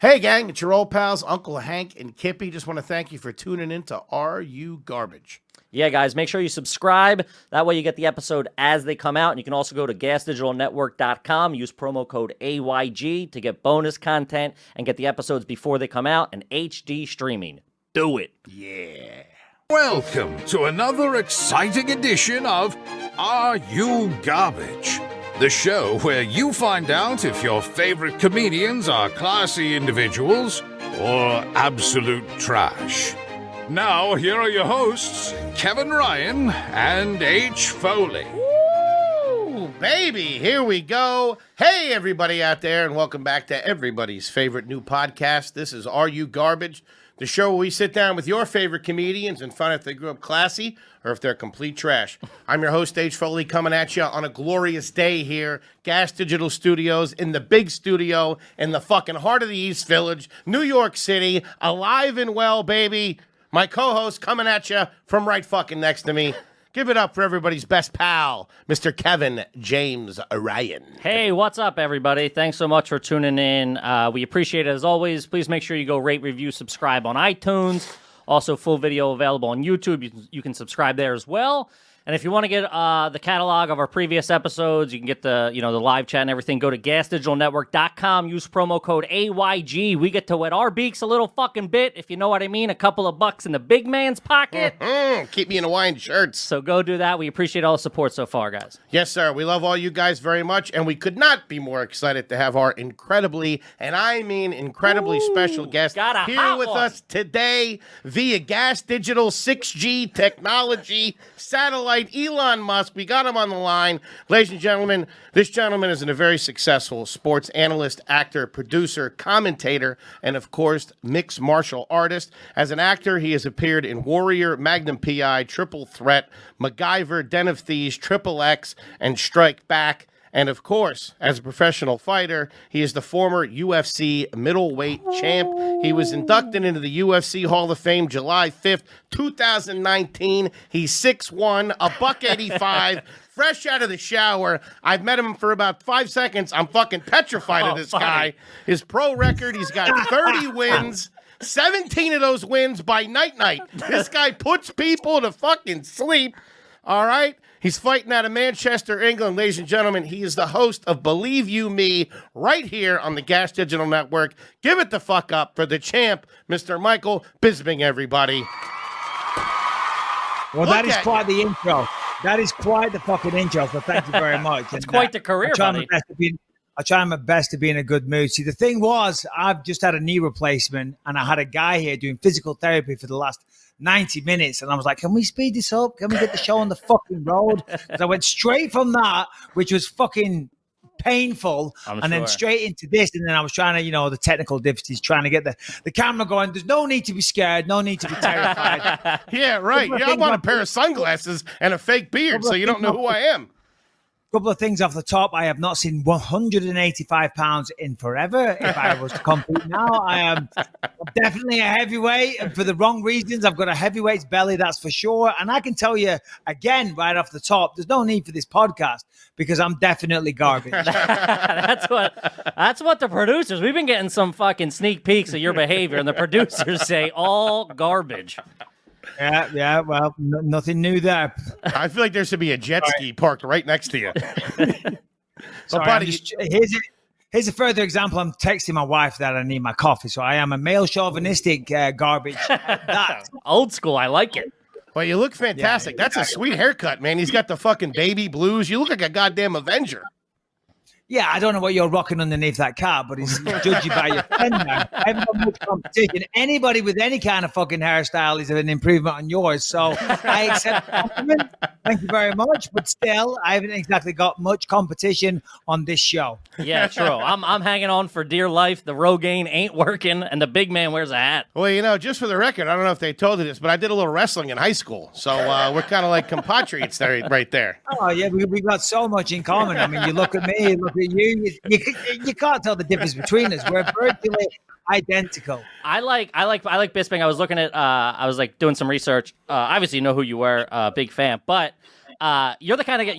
Hey, gang, it's your old pals, Uncle Hank and Kippy. Just want to thank you for tuning in to Are You Garbage? Yeah, guys, make sure you subscribe. That way you get the episode as they come out. And you can also go to gasdigitalnetwork.com, use promo code AYG to get bonus content and get the episodes before they come out and HD streaming. Do it. Yeah. Welcome to another exciting edition of Are You Garbage? The show where you find out if your favorite comedians are classy individuals or absolute trash. Now, here are your hosts, Kevin Ryan and H. Foley. Woo, baby, here we go. Hey, everybody out there, and welcome back to everybody's favorite new podcast. This is Are You Garbage? The show where we sit down with your favorite comedians and find out if they grew up classy or if they're complete trash. I'm your host, H. Foley, coming at you on a glorious day here. Gas Digital Studios in the big studio in the fucking heart of the East Village, New York City, alive and well, baby. My co-host coming at you from right fucking next to me. Give it up for everybody's best pal, Mr. Kevin James Ryan. Hey, what's up, everybody? Thanks so much for tuning in. We appreciate it as always. Please make sure you go rate, review, subscribe on iTunes. Also, full video available on YouTube. You can subscribe there as well. And if you want to get the catalog of our previous episodes, you can get the the live chat and everything. Go to gasdigitalnetwork.com. Use promo code AYG. We get to wet our beaks a little fucking bit, if you know what I mean. A couple of bucks in the big man's pocket. Keep me in Hawaiian shirts. So go do that. We appreciate all the support so far, guys. Yes, sir. We love all you guys very much, and we could not be more excited to have our incredibly, and I mean incredibly special guest here with us today via Gas Digital 6G technology, satellite, Elon Musk. We got him on the line. Ladies and gentlemen, this gentleman is a very successful sports analyst, actor, producer, commentator, and of course, mixed martial artist. As an actor, he has appeared in Warrior, Magnum P.I., Triple Threat, MacGyver, Den of Thieves, Triple X, and Strike Back. And of course, as a professional fighter, he is the former UFC middleweight champ. He was inducted into the UFC Hall of Fame July 5th, 2019. He's 6'1", $185, fresh out of the shower. I've met him for about 5 seconds. I'm fucking petrified of this guy. His pro record, he's got 30 wins. 17 of those wins by night-night. This guy puts people to fucking sleep. All right? He's fighting out of Manchester, England. Ladies and gentlemen, he is the host of Believe You Me right here on the Gas Digital Network. Give it the fuck up for the champ, Mr. Michael Bisping, everybody. Well, that is quite the intro. That is quite the fucking intro, so thank you very much. It's quite the career, buddy. I try my best to be in a good mood. See, the thing was, I've just had a knee replacement, and I had a guy here doing physical therapy for the last 90 minutes, and I was like, can we speed this up? Can we get the show on the fucking road? Because I went straight from that, which was fucking painful, then straight into this, and then I was trying to, the technical difficulties, trying to get the camera going. There's no need to be scared, no need to be terrified. Yeah, right. Yeah, I want a pair of sunglasses and a fake beard, so you don't know who I am. Couple of things off the top. I have not seen 185 pounds in forever. If I was to compete now, I am definitely a heavyweight, and for the wrong reasons. I've got a heavyweight's belly, that's for sure. And I can tell you again, right off the top, there's no need for this podcast because I'm definitely garbage. That's what the producers. We've been getting some fucking sneak peeks of your behavior, and the producers say all garbage. Yeah. Well, nothing new there. I feel like there should be a jet ski parked right next to you. Sorry, buddy, here's a further example. I'm texting my wife that I need my coffee, so I am a male chauvinistic garbage. Old school. I like it. Well, you look fantastic. That's a sweet haircut, man. He's got the fucking baby blues. You look like a goddamn Avenger. Yeah, I don't know what you're rocking underneath that car, but it's judging by your friend now. I haven't got much competition. Anybody with any kind of fucking hairstyle is an improvement on yours. So I accept the compliment. Thank you very much. But still, I haven't exactly got much competition on this show. Yeah, true. I'm hanging on for dear life. The Rogaine ain't working, and the big man wears a hat. Well, just for the record, I don't know if they told you this, but I did a little wrestling in high school. So we're kind of like compatriots there, right there. Oh, yeah, we got so much in common. I mean, you look at me, you look at you can't tell the difference between us. We're virtually identical. I like Bisping. I was looking at I was like doing some research. Obviously you know who you were, big fan, but you're the kind of guy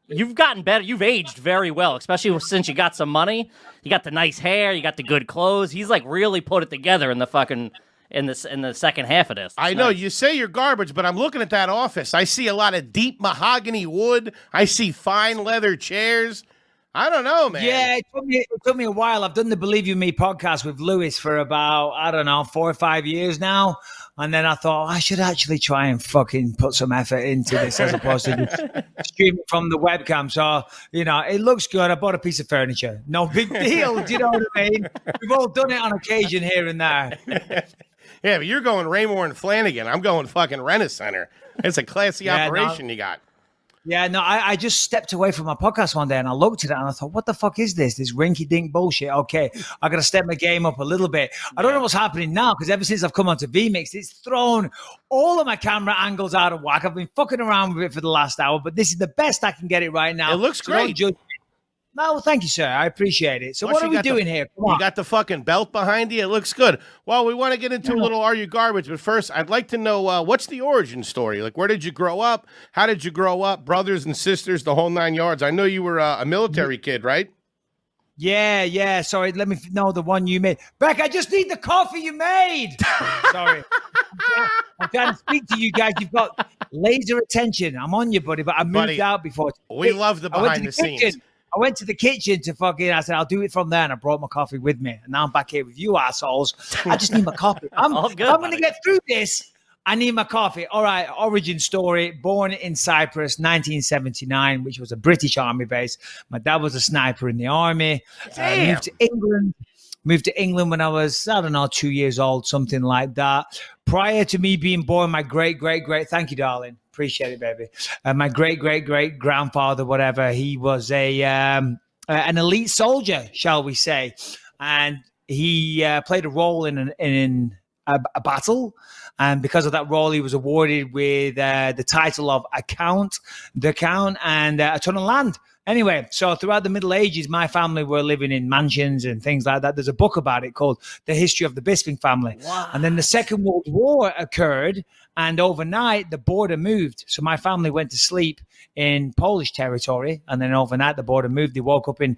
you've gotten better. You've aged very well, especially since you got some money. You got the nice hair. You got the good clothes. He's like really put it together in the fucking in the second half of this. I know you say you're garbage, but I'm looking at that office. I see a lot of deep mahogany wood. I see fine leather chairs. I don't know, man. Yeah, it took me a while. I've done the Believe You Me podcast with Lewis for about, I don't know, 4 or 5 years now. And then I thought, I should actually try and fucking put some effort into this as opposed to just streaming from the webcam. So, you know, it looks good. I bought a piece of furniture. No big deal. Do you know what I mean? We've all done it on occasion here and there. Yeah, but you're going Raymond Flanigan. I'm going fucking Rent-A-Center. It's a classy operation you got. Yeah, no, I just stepped away from my podcast one day and I looked at it and I thought, what the fuck is this? This rinky-dink bullshit. Okay, I got to step my game up a little bit. I don't know what's happening now because ever since I've come onto vMix, it's thrown all of my camera angles out of whack. I've been fucking around with it for the last hour, but this is the best I can get it right now. It looks great. No, well, thank you, sir. I appreciate it. So what are we doing here? Come on. You got the fucking belt behind you. It looks good. Well, we want to get into a little Are You Garbage, but first, I'd like to know what's the origin story? Like, where did you grow up? How did you grow up? Brothers and sisters, the whole 9 yards. I know you were a military kid, right? Yeah. Sorry, let me know the one you made. Beck, I just need the coffee you made. Sorry. I'm trying to speak to you guys. You've got laser attention. I'm on you, buddy, but I moved out before. We love the behind the scenes. I went to the kitchen to I said, I'll do it from there. And I brought my coffee with me. And now I'm back here with you assholes. I just need my coffee. I'm going to get through this. I need my coffee. All right. Origin story. Born in Cyprus, 1979, which was a British army base. My dad was a sniper in the army. Moved to England when I was, 2 years old, something like that. Prior to me being born, my great, thank you, darling. Appreciate it, baby. My great grandfather, whatever, he was an elite soldier, shall we say, and he played a role in a battle, and because of that role, he was awarded with the title of the Count, and a ton of land. Anyway, so throughout the Middle Ages, my family were living in mansions and things like that. There's a book about it called The History of the Bisping Family. Wow. And then the Second World War occurred, and overnight, the border moved. So my family went to sleep in Polish territory, and then overnight, the border moved. They woke up in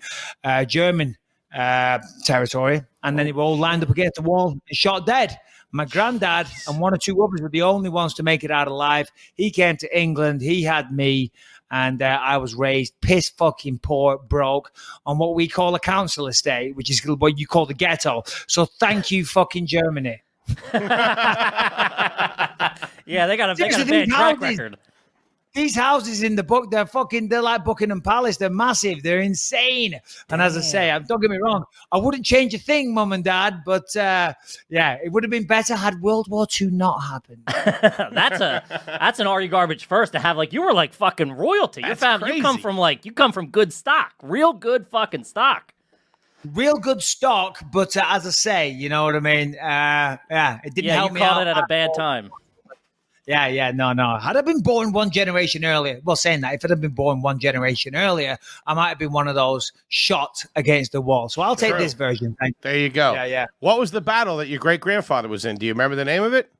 German territory, and then they were all lined up against the wall and shot dead. My granddad and 1 or 2 others were the only ones to make it out alive. He came to England. He had me. And I was raised piss fucking poor, broke on what we call a council estate, which is what you call the ghetto. So thank you, fucking Germany. Yeah, they got a bad track record. These houses in the book, they're like Buckingham Palace. They're massive. They're insane. And as I say, don't get me wrong, I wouldn't change a thing, Mum and Dad. But it would have been better had World War II not happened. That's an Are You Garbage first to have. Like, you were like fucking royalty. You come from good stock, real good fucking stock. Real good stock, but as I say, you know what I mean? It didn't help me out. You caught it at a bad time. Yeah, no. Had I been born one generation earlier, well, saying that, if I'd have been born one generation earlier, I might have been one of those shot against the wall. So I'll take this version. There you go. Yeah. What was the battle that your great-grandfather was in? Do you remember the name of it?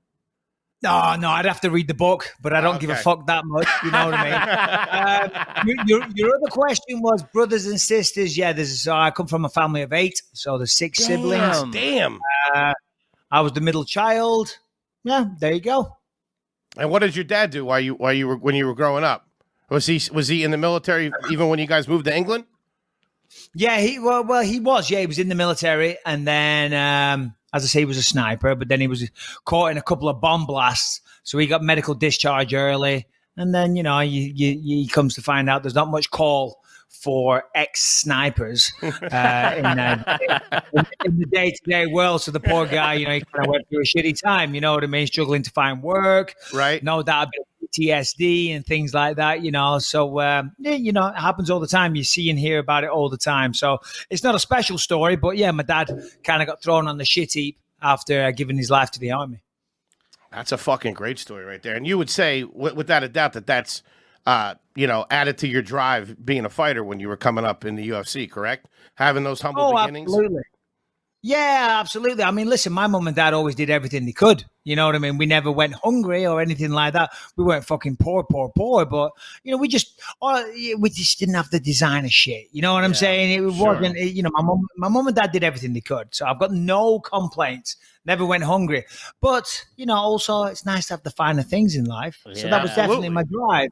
No, I'd have to read the book, but I don't give a fuck that much. You know what I mean? Your other question was brothers and sisters. Yeah, I come from a family of 8, so there's 6 siblings. Damn. I was the middle child. Yeah, there you go. And what did your dad do when you were growing up? Was he in the military even when you guys moved to England? Yeah, he was. Yeah, he was in the military, and then as I say, he was a sniper. But then he was caught in a couple of bomb blasts, so he got medical discharge early. And then he comes to find out there's not much call for ex-snipers in the day-to-day world. So the poor guy, he kind of went through a shitty time, you know what I mean? Struggling to find work. Right. No doubt about PTSD and things like that, So, it happens all the time. You see and hear about it all the time. So it's not a special story, but yeah, my dad kind of got thrown on the shit heap after giving his life to the army. That's a fucking great story right there. And you would say, without a doubt, that's added to your drive being a fighter when you were coming up in the UFC, correct? Having those humble beginnings? Absolutely. Yeah, absolutely. I mean, listen, my mum and dad always did everything they could You know what I mean? We never went hungry or anything like that. We weren't fucking poor, but we just didn't have the designer shit. You know what I'm saying? It wasn't. My mom and dad did everything they could, so I've got no complaints. Never went hungry, but also it's nice to have the finer things in life. So that was definitely my drive.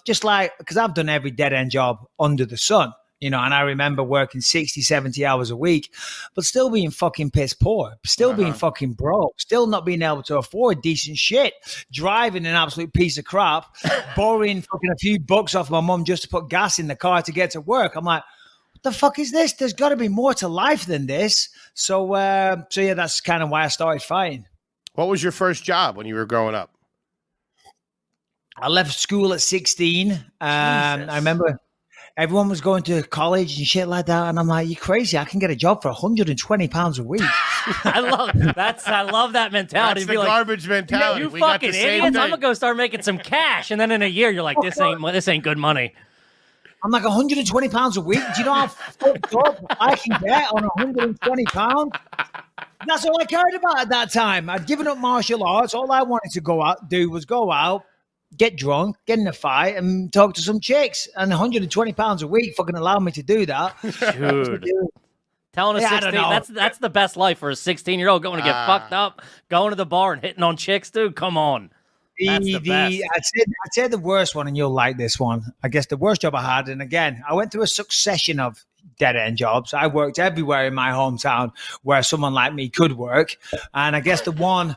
Just like because I've done every dead end job under the sun. And I remember working 60, 70 hours a week, but still being fucking piss poor, still being fucking broke, still not being able to afford decent shit, driving an absolute piece of crap, borrowing fucking a few bucks off my mum just to put gas in the car to get to work. I'm like, what the fuck is this? There's got to be more to life than this. So yeah, that's kind of why I started fighting. What was your first job when you were growing up? I left school at 16. I remember everyone was going to college and shit like that. And I'm like, you're crazy. I can get a job for £120 a week. I love that mentality. That's the garbage mentality. You fucking idiots. I'm going to go start making some cash. And then in a year, you're like, this ain't good money. I'm like, £120 a week? Do you know how fucked up I can get on £120? That's all I cared about at that time. I'd given up martial arts. All I wanted to do was go out, get drunk, get in a fight, and talk to some chicks. And £120 a week fucking allowed me to do that. Dude. Telling a 16, that's the best life for a 16-year-old going to get fucked up, going to the bar and hitting on chicks, dude. Come on. That's the best. I'd say the worst one, and you'll like this one. I guess the worst job I had, and again, I went through a succession of dead-end jobs. I worked everywhere in my hometown where someone like me could work. And I guess the one...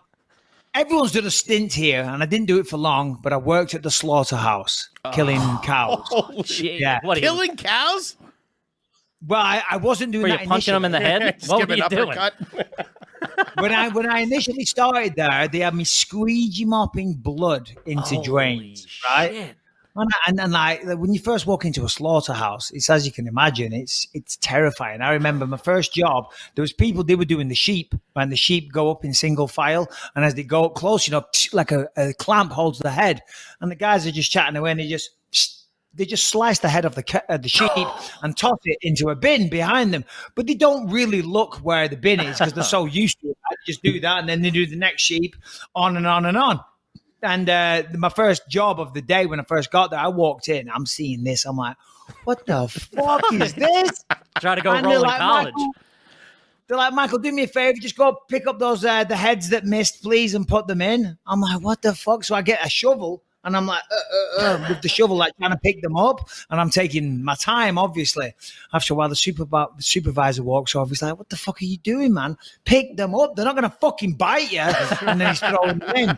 Everyone's done a stint here, and I didn't do it for long, but I worked at the slaughterhouse, killing cows. Oh, shit. Yeah. What, killing cows? Well, I wasn't doing that initially. Punching them in the head? What were you doing? When I initially started there, they had me squeegee mopping blood into drains, right? Shit. And like when you first walk into a slaughterhouse, it's as you can imagine, it's terrifying. I remember my first job, there was people, they were doing the sheep, and the sheep go up in single file, and as they go up close enough, like a clamp holds the head, and the guys are just chatting away, and they just slice the head of the sheep and toss it into a bin behind them. But they don't really look where the bin is because they're so used to it. They just do that, and then they do the next sheep, on and on and on. And my first job of the day when I first got there, I walked in. I'm seeing this. I'm like, what the fuck is this? Try to go roll in college. They're like, Michael, do me a favor. Just go pick up those the heads that missed, please, and put them in. I'm like, what the fuck? So I get a shovel, and I'm like, with the shovel, like trying to pick them up. And I'm taking my time, obviously. After a while, the supervisor walks over. He's like, what the fuck are you doing, man? Pick them up. They're not going to fucking bite you. And then he's throwing them in.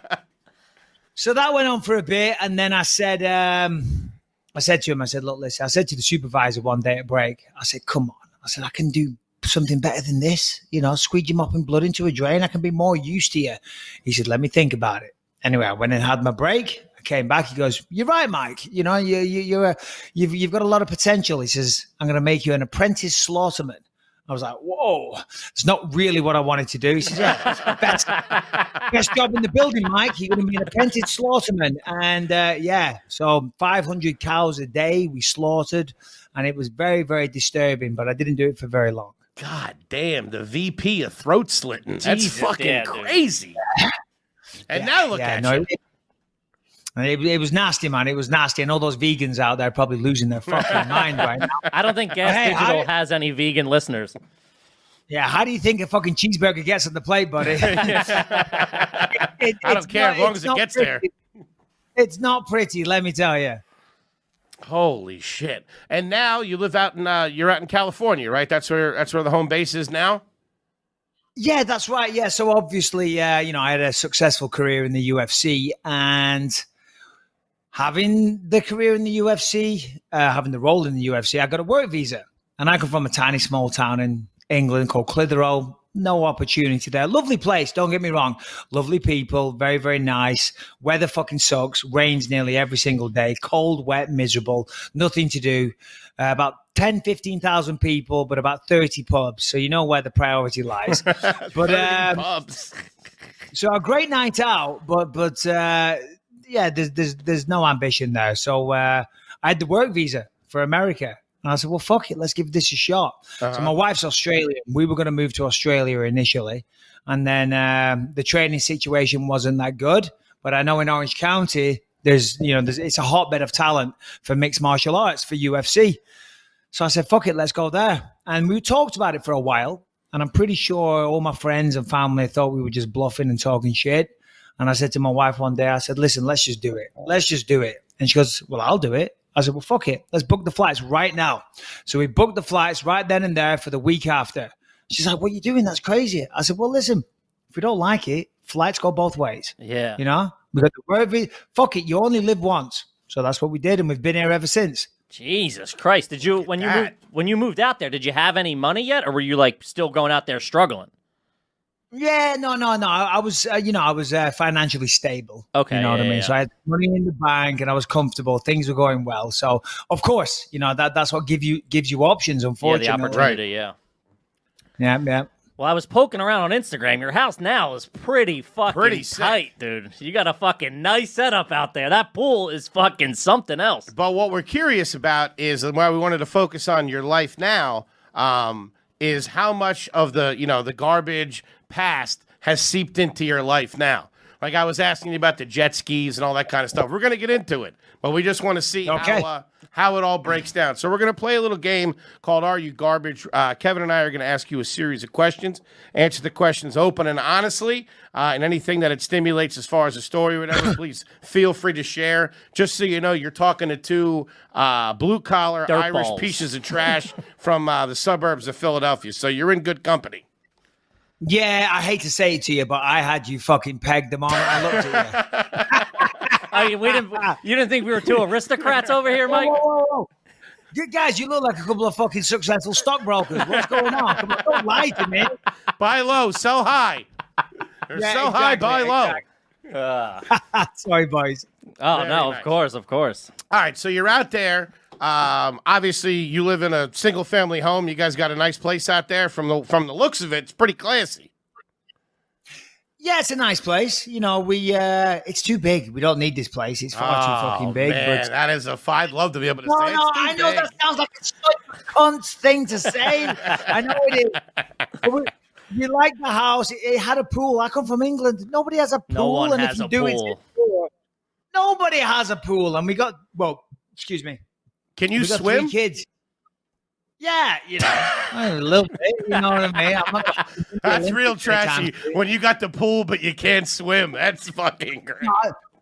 So that went on for a bit, and then I said to him, look, listen, I said to the supervisor one day at break, I said, come on. I said, I can do something better than this, squeegee mopping blood into a drain. I can be more used to you. He said, let me think about it. Anyway, I went and had my break. I came back. He goes, you're right, Mike. You've got a lot of potential. He says, I'm going to make you an apprentice slaughterman. I was like, whoa, it's not really what I wanted to do. He says, yeah, best job in the building, Mike. You're going to be an apprentice slaughterman. And so 500 cows a day we slaughtered. And it was very, very disturbing, but I didn't do it for very long. God damn, the VP of throat slitting. That's fucking crazy. And now look at you. It was nasty, man. It was nasty. And all those vegans out there probably losing their fucking mind right now. I don't think Gas Digital has any vegan listeners. Yeah, how do you think a fucking cheeseburger gets on the plate, buddy? I don't care as long as it gets there. It's not pretty, let me tell you. Holy shit. And now you live out in you're out in California, right? That's where the home base is now? Yeah, that's right. Yeah, so obviously I had a successful career in the UFC, and having the career in the UFC, having the role in the UFC, I got a work visa. And I come from a tiny, small town in England called Clitheroe. No opportunity there. Lovely place, don't get me wrong. Lovely people, very, very nice. Weather fucking sucks. Rains nearly every single day. Cold, wet, miserable. Nothing to do. About 10, 15,000 people, but about 30 pubs. So you know where the priority lies. But pubs. So a great night out, but there's no ambition there. So I had the work visa for America, And I said, well, fuck it. Let's give this a shot. So my wife's Australian. We were going to move to Australia initially. And then the training situation wasn't that good. But I know in Orange County, it's a hotbed of talent for mixed martial arts, for UFC. So I said, fuck it, let's go there. And we talked about it for a while. And I'm pretty sure all my friends and family thought we were just bluffing and talking shit. And I said to my wife one day, I said, listen, let's just do it. Let's just do it. And she goes, well, I'll do it. I said, well, fuck it. Let's book the flights right now. So we booked the flights right then and there for the week after. She's like, what are you doing? That's crazy. I said, well, listen, if we don't like it, flights go both ways. Yeah. You know, we got the fuck it. You only live once. So that's what we did. And we've been here ever since. Jesus Christ. Did you, when you moved out there, did you have any money yet? Or were you like still going out there struggling? Yeah, no. I was, I was financially stable. Okay. You know what I mean? Yeah. So I had money in the bank and I was comfortable. Things were going well. So of course, that's what gives you options, unfortunately. Yeah, the opportunity, yeah. Yeah. Well, I was poking around on Instagram. Your house now is pretty fucking sick. tight, dude. You got a fucking nice setup out there. That pool is fucking something else. But what we're curious about is, and why we wanted to focus on your life now, is how much of the garbage past has seeped into your life now. Like I was asking you about the jet skis and all that kind of stuff. We're going to get into it, but we just want to see how it all breaks down. So we're going to play a little game called Are You Garbage? Kevin and I are going to ask you a series of questions. Answer the questions open and honestly, and anything that it stimulates as far as a story or whatever, please feel free to share. Just so you know, you're talking to two blue-collar Dirt Irish balls. pieces of trash from the suburbs of Philadelphia. So you're in good company. Yeah, I hate to say it to you, but I had you fucking pegged the moment I looked at you. You didn't think we were two aristocrats over here, Mike? Whoa. You guys, you look like a couple of fucking successful stockbrokers. What's going on? Come on, don't lie to me. Buy low, sell high. Or sell high, buy low. Sorry, boys. Oh, Very no, nice. of course. All right, so you're out there. Obviously, you live in a single-family home. You guys got a nice place out there. From the looks of it, it's pretty classy. Yeah, it's a nice place. It's too big. We don't need this place. It's far too fucking big. Man, But that is I'd love to be able to no, say it's too I know big. that sounds like such a cunt thing to say. I know it is. But we like the house. It had a pool. I come from England. Nobody has a pool. No one and has if you a do, pool. it's indoor. Nobody has a pool. And we got, excuse me. Can you We got swim? 3 kids. Yeah, a little bit. You know what I mean? I'm not That's real trashy. When you got the pool, but you can't swim. That's fucking great.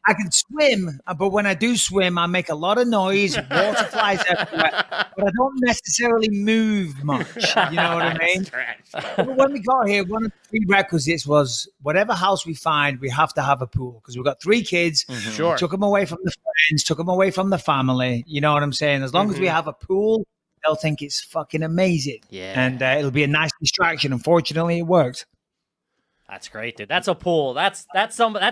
I can swim, but when I do swim, I make a lot of noise. Water flies everywhere, but I don't necessarily move much. You know what I mean? But when we got here, one of the prerequisites was whatever house we find, we have to have a pool because we've got 3 kids. Mm-hmm. Sure. Took them away from the friends, took them away from the family. You know what I'm saying? As long as we have a pool, they'll think it's fucking amazing. Yeah. And it'll be a nice distraction. Unfortunately, it worked. That's great, dude. That's a pool. That's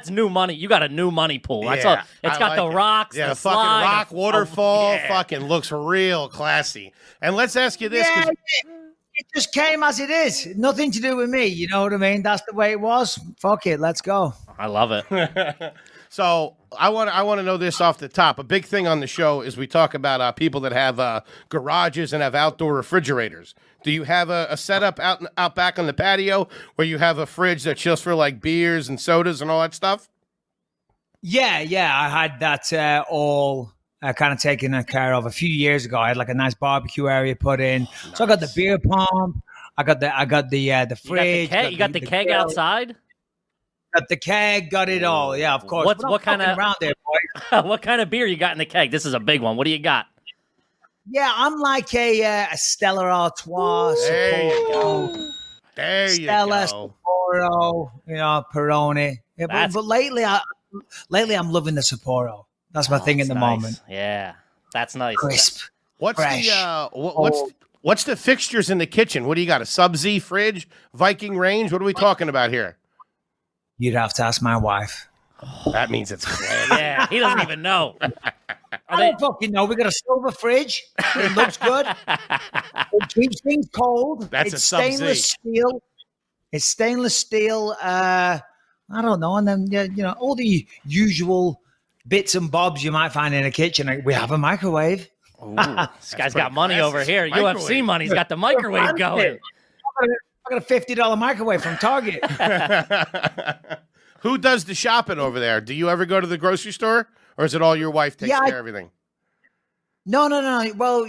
new money. You got a new money pool. It's I got like the it. rocks, Yeah, the fucking slide, rock waterfall. yeah. Fucking looks real classy. And let's ask you this. 'cause- Yeah, it just came as it is. Nothing to do with me. You know what I mean? That's the way it was. Fuck it. Let's go. I love it. So I want to know this off the top. A big thing on the show is we talk about people that have garages and have outdoor refrigerators. Do you have a setup out back on the patio where you have a fridge that's just for like beers and sodas and all that stuff? Yeah. I had that all kind of taken care of a few years ago. I had like a nice barbecue area put in. So I got the beer pump. I got the fridge. You got the keg outside? Got the keg. Got it all. Yeah, of course. What kind of around there, boys? what kind of beer you got in the keg? This is a big one. What do you got? Yeah, I'm like a Stella Artois. There you Sapporo, go. There Stella, you go. Sapporo, Peroni. Yeah, but lately I'm loving the Sapporo. That's my thing at the Nice. moment. Yeah, that's nice. Crisp. What's Fresh. what's the fixtures in the kitchen? What do you got? A Sub-Z fridge, Viking range? What are we talking about here? You'd have to ask my wife. That means it's classy. Yeah, he doesn't even know. I don't fucking know. We got a silver fridge. It looks good. It keeps things cold. That's it's a Sub-Z. stainless steel. It's stainless steel. I don't know. And then all the usual bits and bobs you might find in a kitchen. We have a microwave. This guy's got money over here. Microwave. UFC money. He's got the microwave going. I got a $50 microwave from Target. Who does the shopping over there? Do you ever go to the grocery store, or is it all your wife takes care of everything? No. Well,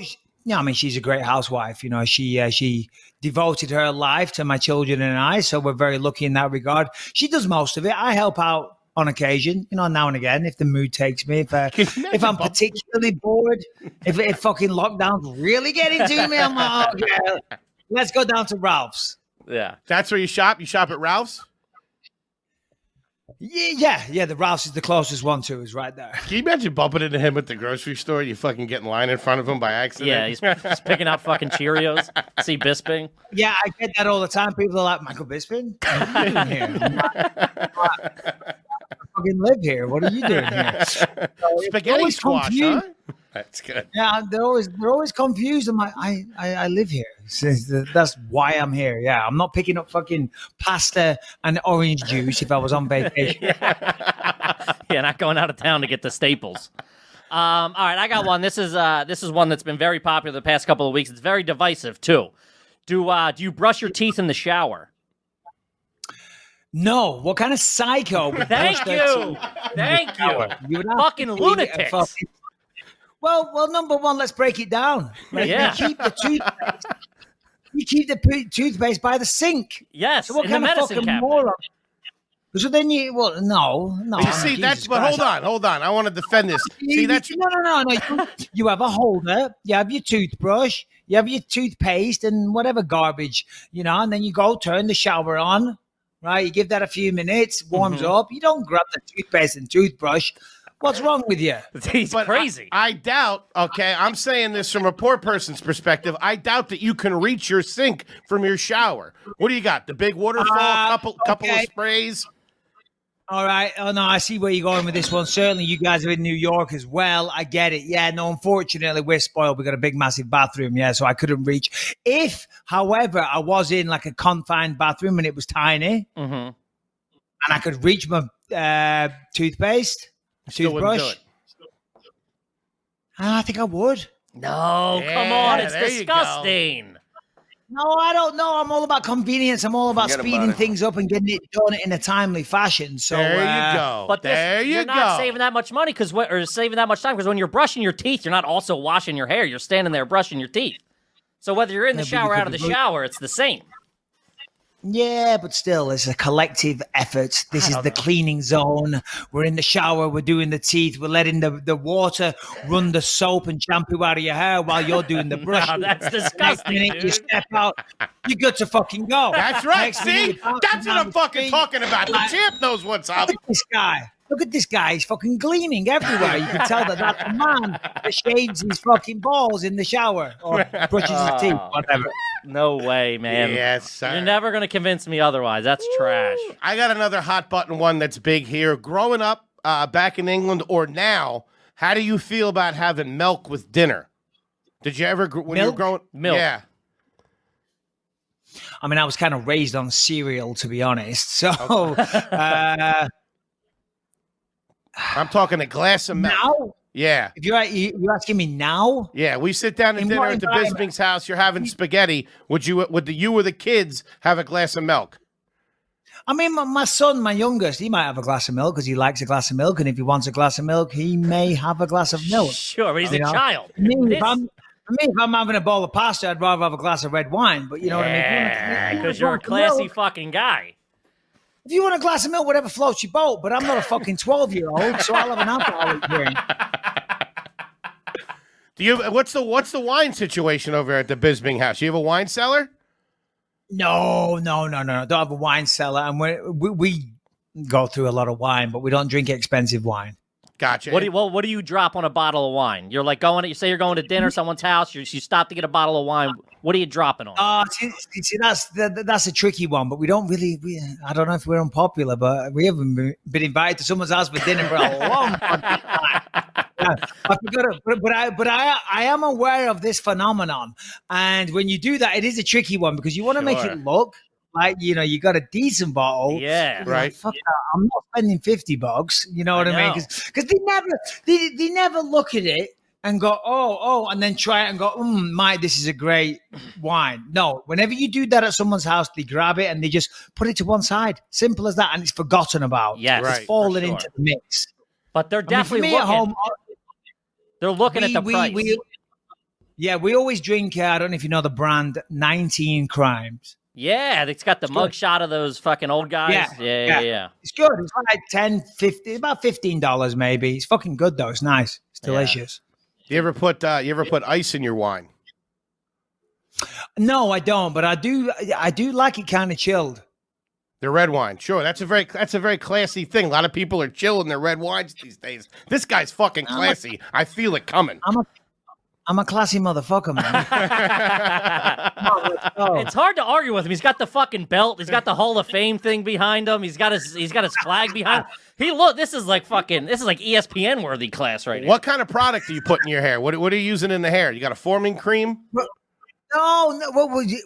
I mean, she's a great housewife. You know, she devoted her life to my children and I, so we're very lucky in that regard. She does most of it. I help out on occasion, you know, now and again, if the mood takes me. If I'm particularly bored, if fucking lockdown's really getting to me, I'm like, okay, let's go down to Ralph's. Yeah. That's where you shop? You shop at Ralph's? Yeah. The Ralph's is the closest one to us right there. Can you imagine bumping into him at the grocery store? You fucking get in line in front of him by accident. Yeah, he's picking out fucking Cheerios. See Bisping. Yeah, I get that all the time. People are like, Michael Bisping? What are you doing here? I fucking live here. What are you doing here? Spaghetti squash, huh? That's good. Yeah, they're always confused. I'm like, I live here. That's why I'm here. Yeah, I'm not picking up fucking pasta and orange juice if I was on vacation. Yeah, not going out of town to get the staples. All right, I got one. This is one that's been very popular the past couple of weeks. It's very divisive too. Do you brush your teeth in the shower? No. What kind of psycho would Thank you. Thank you. You would have Fucking to be lunatics. Well, number one, let's break it down. Right? Yeah. You keep the toothpaste by the sink. Yes, So what in kind the of medicine fucking cabinet. moron? So then no. You see, but hold on. I want to defend this. See, that's No. You have a holder, you have your toothbrush, you have your toothpaste and whatever garbage, you know, and then you go turn the shower on, right? You give that a few minutes, warms up. You don't grab the toothpaste and toothbrush. What's wrong with you? He's crazy. I doubt, okay, I'm saying this from a poor person's perspective. I doubt that you can reach your sink from your shower. What do you got? The big waterfall, couple of sprays? All right. Oh, no, I see where you're going with this one. Certainly, you guys are in New York as well. I get it. Yeah, no, unfortunately, we're spoiled. We've got a big, massive bathroom. Yeah, so I couldn't reach. If, however, I was in like a confined bathroom and it was tiny and I could reach my toothpaste, toothbrush, I think I would. No, come on. It's disgusting. No, I don't know. I'm all about convenience. I'm all about speeding things up and getting it done in a timely fashion. So there you go. But you're not saving that much money or saving that much time because when you're brushing your teeth, you're not also washing your hair. You're standing there brushing your teeth. So whether you're in the shower or out of the shower, it's the same. Yeah, but still, it's a collective effort. This is the cleaning zone. We're in the shower. We're doing the teeth. We're letting the water run the soap and shampoo out of your hair while you're doing the brushing. No, that's disgusting, dude. You step out. You're good to fucking go. That's right. See? That's what I'm fucking talking about. The champ knows what's up. Look at this guy. Look at this guy. He's fucking gleaming everywhere. You can tell that that's a man that shades his fucking balls in the shower or brushes his teeth, whatever. No way, man. Yes, sir. You're never going to convince me otherwise. That's trash. I got another hot button one that's big here. Growing up back in England or now, how do you feel about having milk with dinner? Did you ever, when you were growing? Milk. Yeah. I mean, I was kind of raised on cereal, to be honest. So, I'm talking a glass of milk. now, Yeah. if you're asking me now, Yeah, we sit down to In dinner what at the environment? Bisping's house. You're having spaghetti. Would you or the kids have a glass of milk? I mean, my son, my youngest, he might have a glass of milk because he likes a glass of milk, and if he wants a glass of milk, he may have a glass of milk. Sure, but he's a You know? child. If I'm having a bowl of pasta, I'd rather have a glass of red wine. But you know what I mean? Yeah, because you're a classy fucking guy. If you want a glass of milk, whatever floats your boat. But I'm not a fucking 12-year-old, so I'll have an alcoholic drink. What's the wine situation over at the Bisping house? You have a wine cellar? No. Don't have a wine cellar, and we go through a lot of wine, but we don't drink expensive wine. Gotcha. What do you drop on a bottle of wine? You're like you say you're going to dinner, someone's house, you stop to get a bottle of wine. What are you dropping on? See, that's a tricky one, but we don't really. I don't know if we're unpopular, but we haven't been invited to someone's house for dinner for a long time. But I am aware of this phenomenon, and when you do that, it is a tricky one because you want to make it look like you got a decent bottle. Yeah, right. Like, fuck that. I'm not spending $50. You know what I mean? Because they never look at it and go, oh, and then try it and go, Mike, this is a great wine. No, whenever you do that at someone's house, they grab it and they just put it to one side. Simple as that. And it's forgotten about. Yes, it's fallen into the mix. But they're definitely looking. At home, they're looking at the price. We always drink, I don't know if you know the brand, 19 Crimes. Yeah, it's got the mugshot of those fucking old guys. Yeah. It's good. It's like about $15 maybe. It's fucking good though. It's nice. It's delicious. You ever put ice in your wine? No, I don't, but I do like it kind of chilled. The red wine, sure. That's a very classy thing. A lot of people are chilling their red wines these days. This guy's fucking classy. I feel it coming. I'm a classy motherfucker, man. It's hard to argue with him. He's got the fucking belt. He's got the Hall of Fame thing behind him. He's got his flag behind him. This is like ESPN worthy class right now. What kind of product do you put in your hair? What are you using in the hair? You got a Foreman cream? No.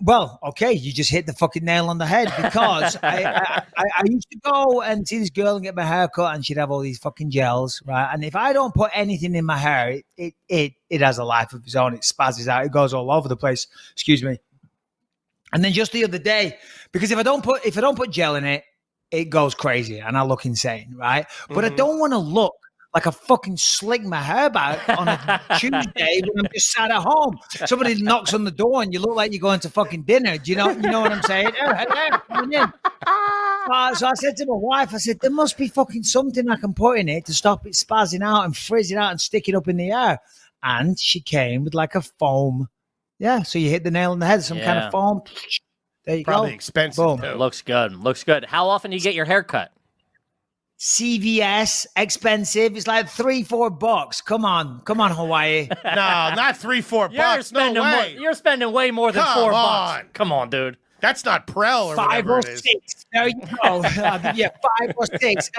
Well, okay, you just hit the fucking nail on the head because I used to go and see this girl and get my hair cut, and she'd have all these fucking gels, right? And if I don't put anything in my hair, it has a life of its own. It spazzes out. It goes all over the place. Excuse me. And then just the other day, because if I don't put gel in it, it goes crazy and I look insane, right? But I don't want to look like I fucking slick my hair back on a Tuesday when I'm just sat at home. Somebody knocks on the door and you look like you're going to fucking dinner. Do you know what I'm saying? Oh, hello, come in. So I said to my wife, I said, there must be fucking something I can put in it to stop it spazzing out and frizzing out and sticking up in the air. And she came with like a foam. Yeah, so you hit the nail on the head, some kind of foam. There you Probably go. Expensive. Boom. Too. Looks good. How often do you get your hair cut? CVS, expensive. It's like $3-4. Come on, Hawaii. No, not $3-4. No way. You're spending way more than $4. Come on, dude. That's not Prel or 5 whatever or it is. 6. There you go. 5 or 6.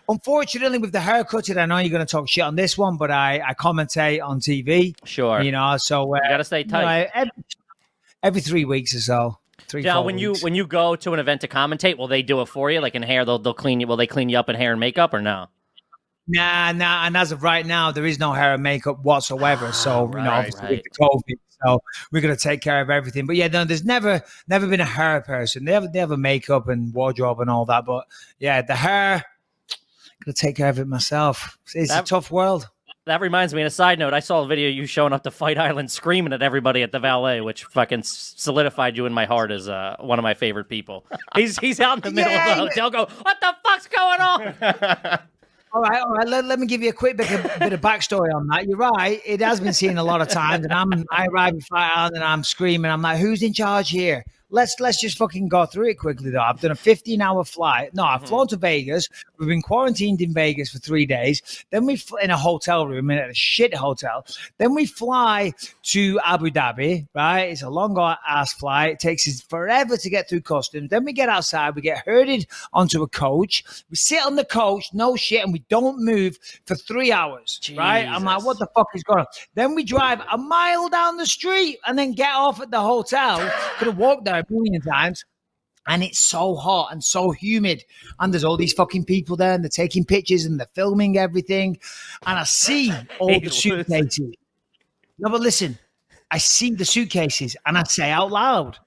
Unfortunately, with the haircut, I know you're going to talk shit on this one, but I commentate on TV. Sure. So you got to stay tight. Every 3 weeks or so. Now, when you go to an event to commentate, will they do it for you? Like in hair, they'll clean you. Will they clean you up in hair and makeup or no? Nah. And as of right now, there is no hair and makeup whatsoever. So obviously with the COVID, so we're gonna take care of everything. But yeah, no, there's never been a hair person. They have a makeup and wardrobe and all that. But yeah, the hair, gonna take care of it myself. It's a tough world. That reminds me, on a side note, I saw a video of you showing up to Fight Island screaming at everybody at the valet, which fucking solidified you in my heart as one of my favorite people. He's out in the middle of the hotel going, what the fuck's going on? All right. Let me give you a quick bit of backstory on that. You're right. It has been seen a lot of times, and I arrive at Fight Island and I'm screaming. I'm like, who's in charge here? Let's just fucking go through it quickly, though. I've done a 15-hour flight. No, I've flown to Vegas. We've been quarantined in Vegas for 3 days. Then we in a hotel room, in a shit hotel. Then we fly to Abu Dhabi, right? It's a long-ass flight. It takes us forever to get through customs. Then we get outside. We get herded onto a coach. We sit on the coach, no shit, and we don't move for 3 hours, right? I'm like, what the fuck is going on? Then we drive a mile down the street and then get off at the hotel. Could have walked there a million times. And it's so hot and so humid. And there's all these fucking people there and they're taking pictures and they're filming everything. And I see all the suitcases. No, but listen, I see the suitcases and I say out loud,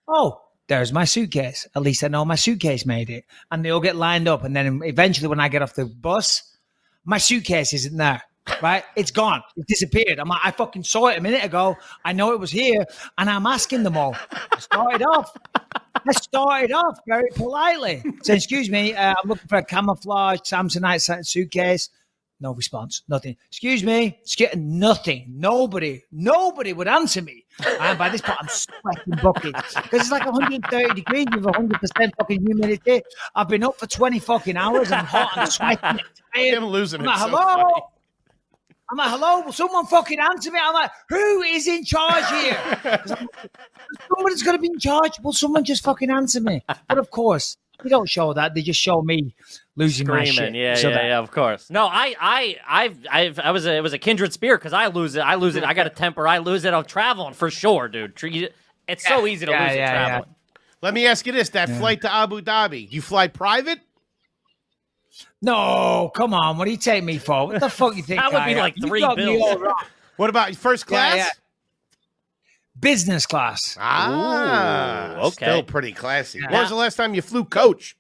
oh, there's my suitcase. At least I know my suitcase made it. And they all get lined up. And then eventually when I get off the bus, my suitcase isn't there. Right? It's gone. It disappeared. I'm like, I fucking saw it a minute ago. I know it was here. And I'm asking them all. I started off very politely. So, excuse me, I'm looking for a camouflage Samsonite suitcase. No response. Nothing. Excuse me. Nothing. Nobody would answer me. And by this point, I'm sweating buckets. Because it's like 130 degrees with 100% fucking humidity. I've been up for 20 fucking hours. I'm hot and sweating. I'm losing it. Hello? I'm like, hello, will someone fucking answer me? I'm like, who is in charge here? Somebody's going to be in charge. Will someone just fucking answer me? But of course, they don't show that. They just show me losing my shit. Yeah, of course. No, it was a kindred spirit because I lose it. I got a temper. I lose it. I'm traveling for sure, dude. It's so easy to lose it traveling. Let me ask you this: that flight to Abu Dhabi, you fly private? No, come on. What do you take me for? What the fuck you think? That would I be am? like You 3 got me bills. all wrong. What about first class? Yeah. Business class. Ah, Ooh, okay. Still pretty classy. Yeah. When was the last time you flew coach?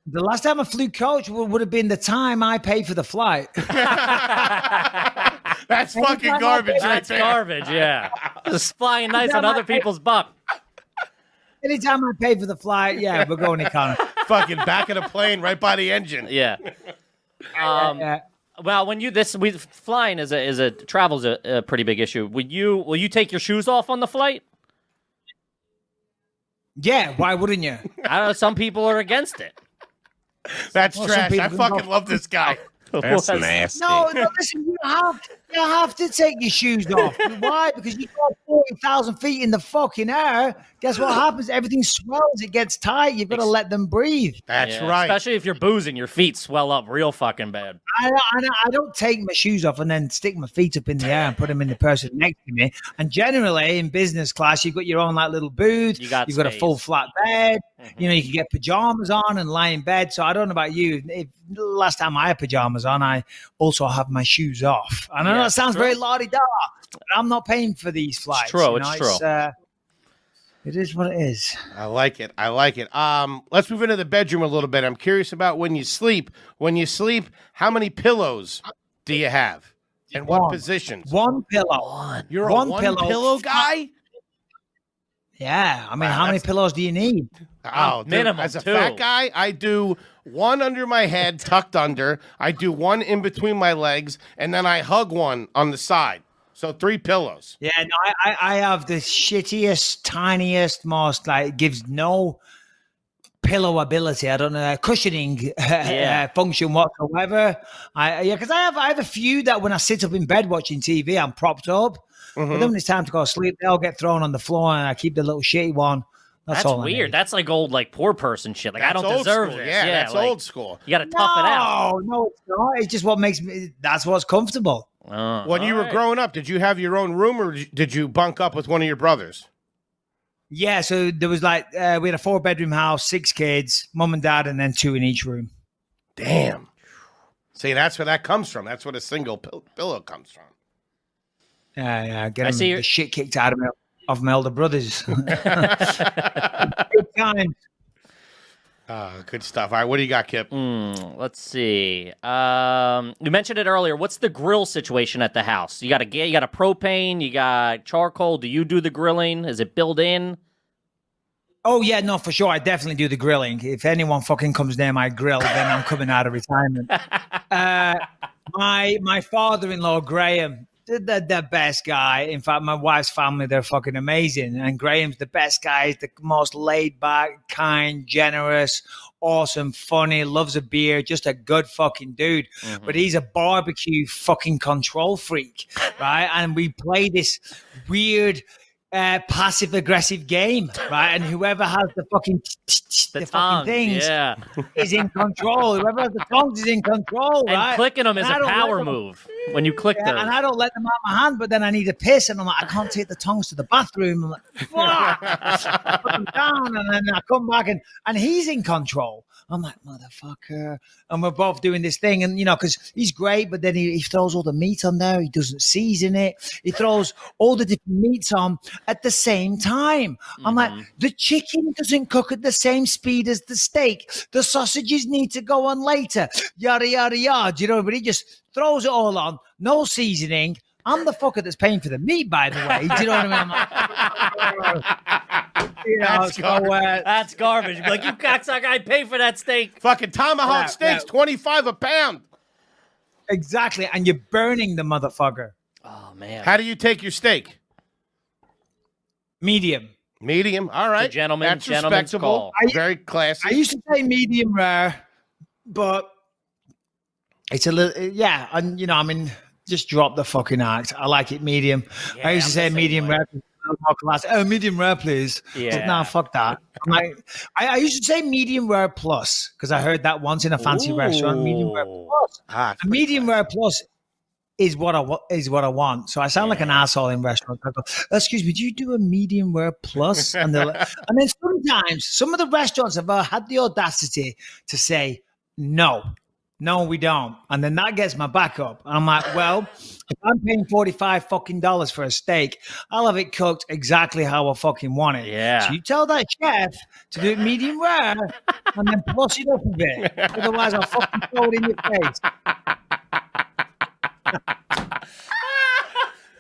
The last time I flew coach would have been the time I paid for the flight. That's fucking garbage right That's there. garbage, yeah. Just flying nice on other people's buck. Anytime I pay for the flight, yeah, we're going economy. Fucking back of the plane, right by the engine. Yeah. Yeah. Well, when flying travel's a pretty big issue. Will you take your shoes off on the flight? Yeah, why wouldn't you? I don't know. Some people are against it. That's Well, some trash. I people fucking don't- love this guy. That's nasty. No, listen, you have to take your shoes off. Why? Because you go 40,000 feet in the fucking air. Guess what happens? Everything swells. It gets tight. You've got to let them breathe. That's Yeah, right. Especially if you're boozing, your feet swell up real fucking bad. I don't take my shoes off and then stick my feet up in the air and put them in the person next to me. And generally, in business class, you've got your own like little booth. You got You've got a space. full flat bed. You know, you can get pajamas on and lie in bed. So I don't know about you. Last time I had pajamas on, I also have my shoes off. I know Yeah, that sounds true. very la-di-da, but I'm not paying for these flights. true, you know? it's true. It is what it is. I like it. Let's move into the bedroom a little bit. I'm curious about when you sleep. When you sleep, how many pillows do you have? And what One. positions? One pillow. You're one a one pillow. pillow guy? Yeah. I mean, Wow, how many that's- pillows do you need? Oh, dude, minimum as a 2. fat guy, I do one under my head, tucked under. I do one in between my legs, and then I hug one on the side. So 3 pillows. Yeah, no, I have the shittiest, tiniest, most like gives no pillow ability. I don't know cushioning function whatsoever. Because I have a few that when I sit up in bed watching TV, I'm propped up. But then when it's time to go to sleep, they all get thrown on the floor, and I keep the little shitty one. That's all I weird. need. That's like old, like poor person shit. Like I That's don't old deserve school. this. Yeah, that's like, old school. You got to tough it out. No, it's not. It's just what makes me. That's what's comfortable. When you were growing up, did you have your own room or did you bunk up with one of your brothers? Yeah, so there was like we had a 4-bedroom house, 6 kids, mum and dad, and then 2 in each room. Damn. See, that's where that comes from. That's what a single pillow comes from. Yeah, get I 'em see the shit kicked out of my elder brothers. Good times. Good stuff. All right, what do you got, Kip? Let's see. You mentioned it earlier. What's the grill situation at the house? You got a propane, you got charcoal. Do you do the grilling? Is it built in? Oh yeah, no, for sure. I definitely do the grilling. If anyone fucking comes near my grill, then I'm coming out of retirement. My father-in-law Graham, the best guy. In fact, my wife's family, they're fucking amazing. And Graham's the best guy. He's the most laid back, kind, generous, awesome, funny, loves a beer, just a good fucking dude. But he's a barbecue fucking control freak, right? And we play this weird passive aggressive game, right? And whoever has the fucking the fucking tongs, things yeah. is in control. Whoever has the tongs is in control, And right? clicking them is And I a don't power let them- move when you click Yeah, those. and I don't let them out of my hand, but then I need to piss, and I'm like, I can't take the tongs to the bathroom. I'm like, fuck! I put them down, and then I come back, and he's in control. I'm like, motherfucker. And we're both doing this thing, and because he's great, but then he throws all the meat on there. He doesn't season it. He throws all the different meats on at the same time. I'm like, the chicken doesn't cook at the same speed as the steak. The sausages need to go on later. Yada yada yada. You know, but he just throws it all on, no seasoning. I'm the fucker that's paying for the meat, by the way. Do you know what I mean? I'm like, That's garbage. Like, you cocksucker, I pay for that steak. Fucking tomahawk steaks, $25 a pound. exactly. And you're burning the motherfucker. Oh, man. How do you take your steak? Medium. Medium. All right. gentleman's That's respectable. call. Very classy. I used to say medium rare, but it's a little, yeah. And, I mean, just drop the fucking act. I like it medium. Yeah, I used to I'm say the same medium way. rare. Oh, medium rare, please. Yeah. No, fuck that. I used to say medium rare plus because I heard that once in a fancy restaurant. Medium rare plus. It's A pretty medium rare plus is what I want. So I sound like an asshole in restaurants. I go, excuse me, do you do a medium rare plus? And then sometimes some of the restaurants have had the audacity to say, no, we don't. And then that gets my back up. And I'm like, well, if I'm paying $45 for a steak, I'll have it cooked exactly how I fucking want it. Yeah. So you tell that chef to do it medium rare and then plus it up a bit. Otherwise, I'll fucking throw it in your face.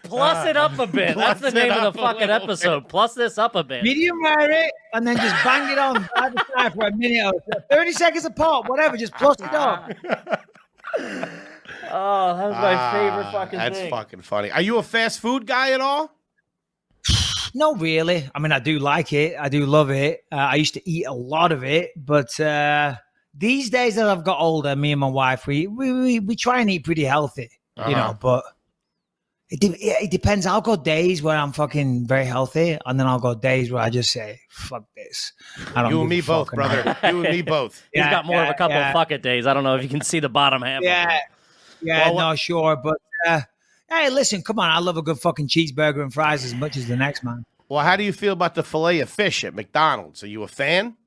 Plus it up a bit. That's the name of the fucking episode. Plus this up a bit. Medium rare it, and then just bang it on by the side for a minute or 30 seconds apart, whatever. Just plus it up. Oh, that was my favorite fucking that's thing. That's fucking funny. Are you a fast food guy at all? No, really. I mean, I do like it. I do love it. I used to eat a lot of it, but these days that I've got older, me and my wife, we try and eat pretty healthy, you know, but it depends. I'll go days where I'm fucking very healthy, and then I'll go days where I just say, fuck this. I don't You and me both, brother. You and me both. He's got more of a couple of fuck it days. I don't know if you can see the bottom half. Yeah. Yeah, well, no, sure. But hey, listen, come on. I love a good fucking cheeseburger and fries as much as the next man. Well, how do you feel about the filet of fish at McDonald's? Are you a fan?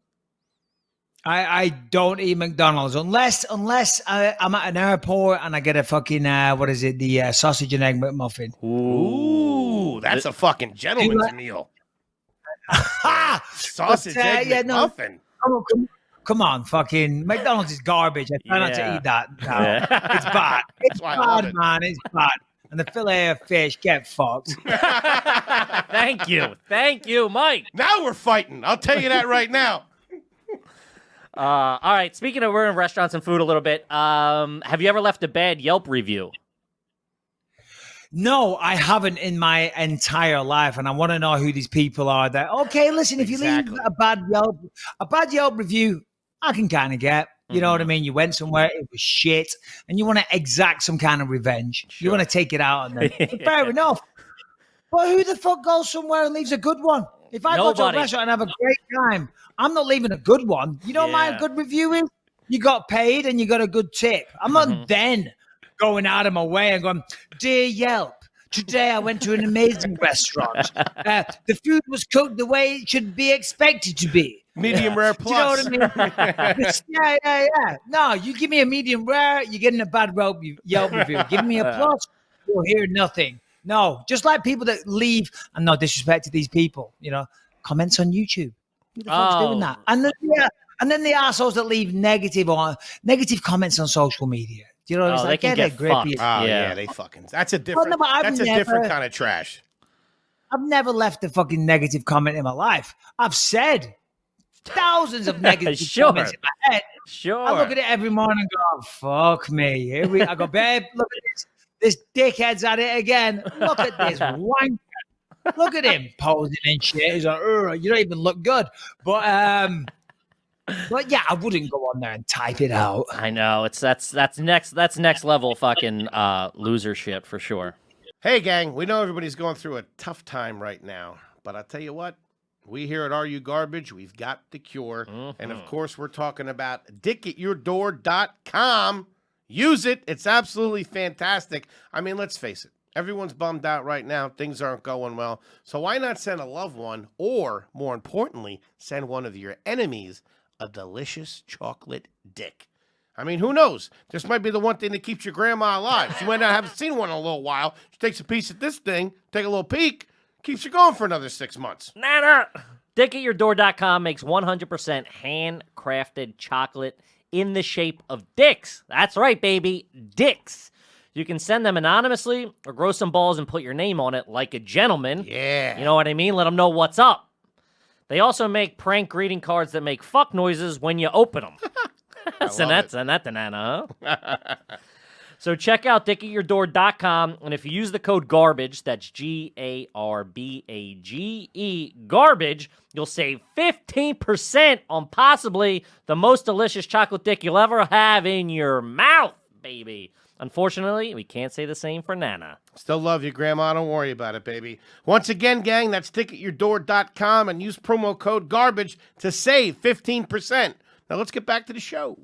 I don't eat McDonald's unless I'm at an airport and I get a fucking the sausage and egg McMuffin. Ooh, that's a fucking gentleman's meal. Sausage egg McMuffin. No, come on, fucking McDonald's is garbage. I try not to eat that. No, it's bad. It's bad, man. It's bad. And the fillet of fish, get fucked. Thank you, Mike. Now we're fighting. I'll tell you that right now. All right. Speaking of, we're in restaurants and food a little bit. Have you ever left a bad Yelp review? No, I haven't in my entire life, and I want to know who these people are. That okay? Listen, if you leave a bad Yelp review, I can kind of get. You know what I mean? You went somewhere, it was shit, and you want to exact some kind of revenge. Sure. You want to take it out on them. Fair enough. But who the fuck goes somewhere and leaves a good one? If I go to a restaurant and have a great time, I'm not leaving a good one. You know what my good review is? You got paid and you got a good tip. I'm not then going out of my way and going, dear Yelp, today I went to an amazing restaurant. The food was cooked the way it should be expected to be. Medium rare plus. Do you know what I mean? Yeah. No, you give me a medium rare, you're getting a bad Yelp review. Give me a plus, you'll hear nothing. No, just like people that leave, and no disrespect to these people, you know, comments on YouTube. Who the fuck's doing that? And then the assholes that leave negative comments on social media. Do you know what I'm saying? They can get grippy. Oh yeah, they fucking. That's a different. Different kind of trash. I've never left a fucking negative comment in my life. I've said thousands of negative comments in my head. Sure. I look at it every morning and go, oh, fuck me. I go, babe, look at this. This dickhead's at it again. Look at this wanker. Look at him posing and shit. He's like, you don't even look good. But yeah, I wouldn't go on there and type it out. I know. That's next level fucking loser shit for sure. Hey gang, we know everybody's going through a tough time right now, but I'll tell you what, we here at Are You Garbage, we've got the cure. And of course, we're talking about dickatyourdoor.com. Use it. It's absolutely fantastic. I mean, let's face it. Everyone's bummed out right now. Things aren't going well. So why not send a loved one, or more importantly, send one of your enemies a delicious chocolate dick? I mean, who knows? This might be the one thing that keeps your grandma alive. She might not have seen one in a little while. She takes a piece of this thing, take a little peek, keeps you going for another 6 months. Nana! Dickatyourdoor.com makes 100% handcrafted chocolate in the shape of dicks. That's right, baby. Dicks. You can send them anonymously or grow some balls and put your name on it like a gentleman. Yeah. You know what I mean? Let them know what's up. They also make prank greeting cards that make fuck noises when you open them. Send that to Nana, huh? So check out dickatyourdoor.com, and if you use the code GARBAGE, that's GARBAGE, garbage, you'll save 15% on possibly the most delicious chocolate dick you'll ever have in your mouth, baby. Unfortunately, we can't say the same for Nana. Still love you, Grandma. Don't worry about it, baby. Once again, gang, that's dickatyourdoor.com, and use promo code GARBAGE to save 15%. Now let's get back to the show.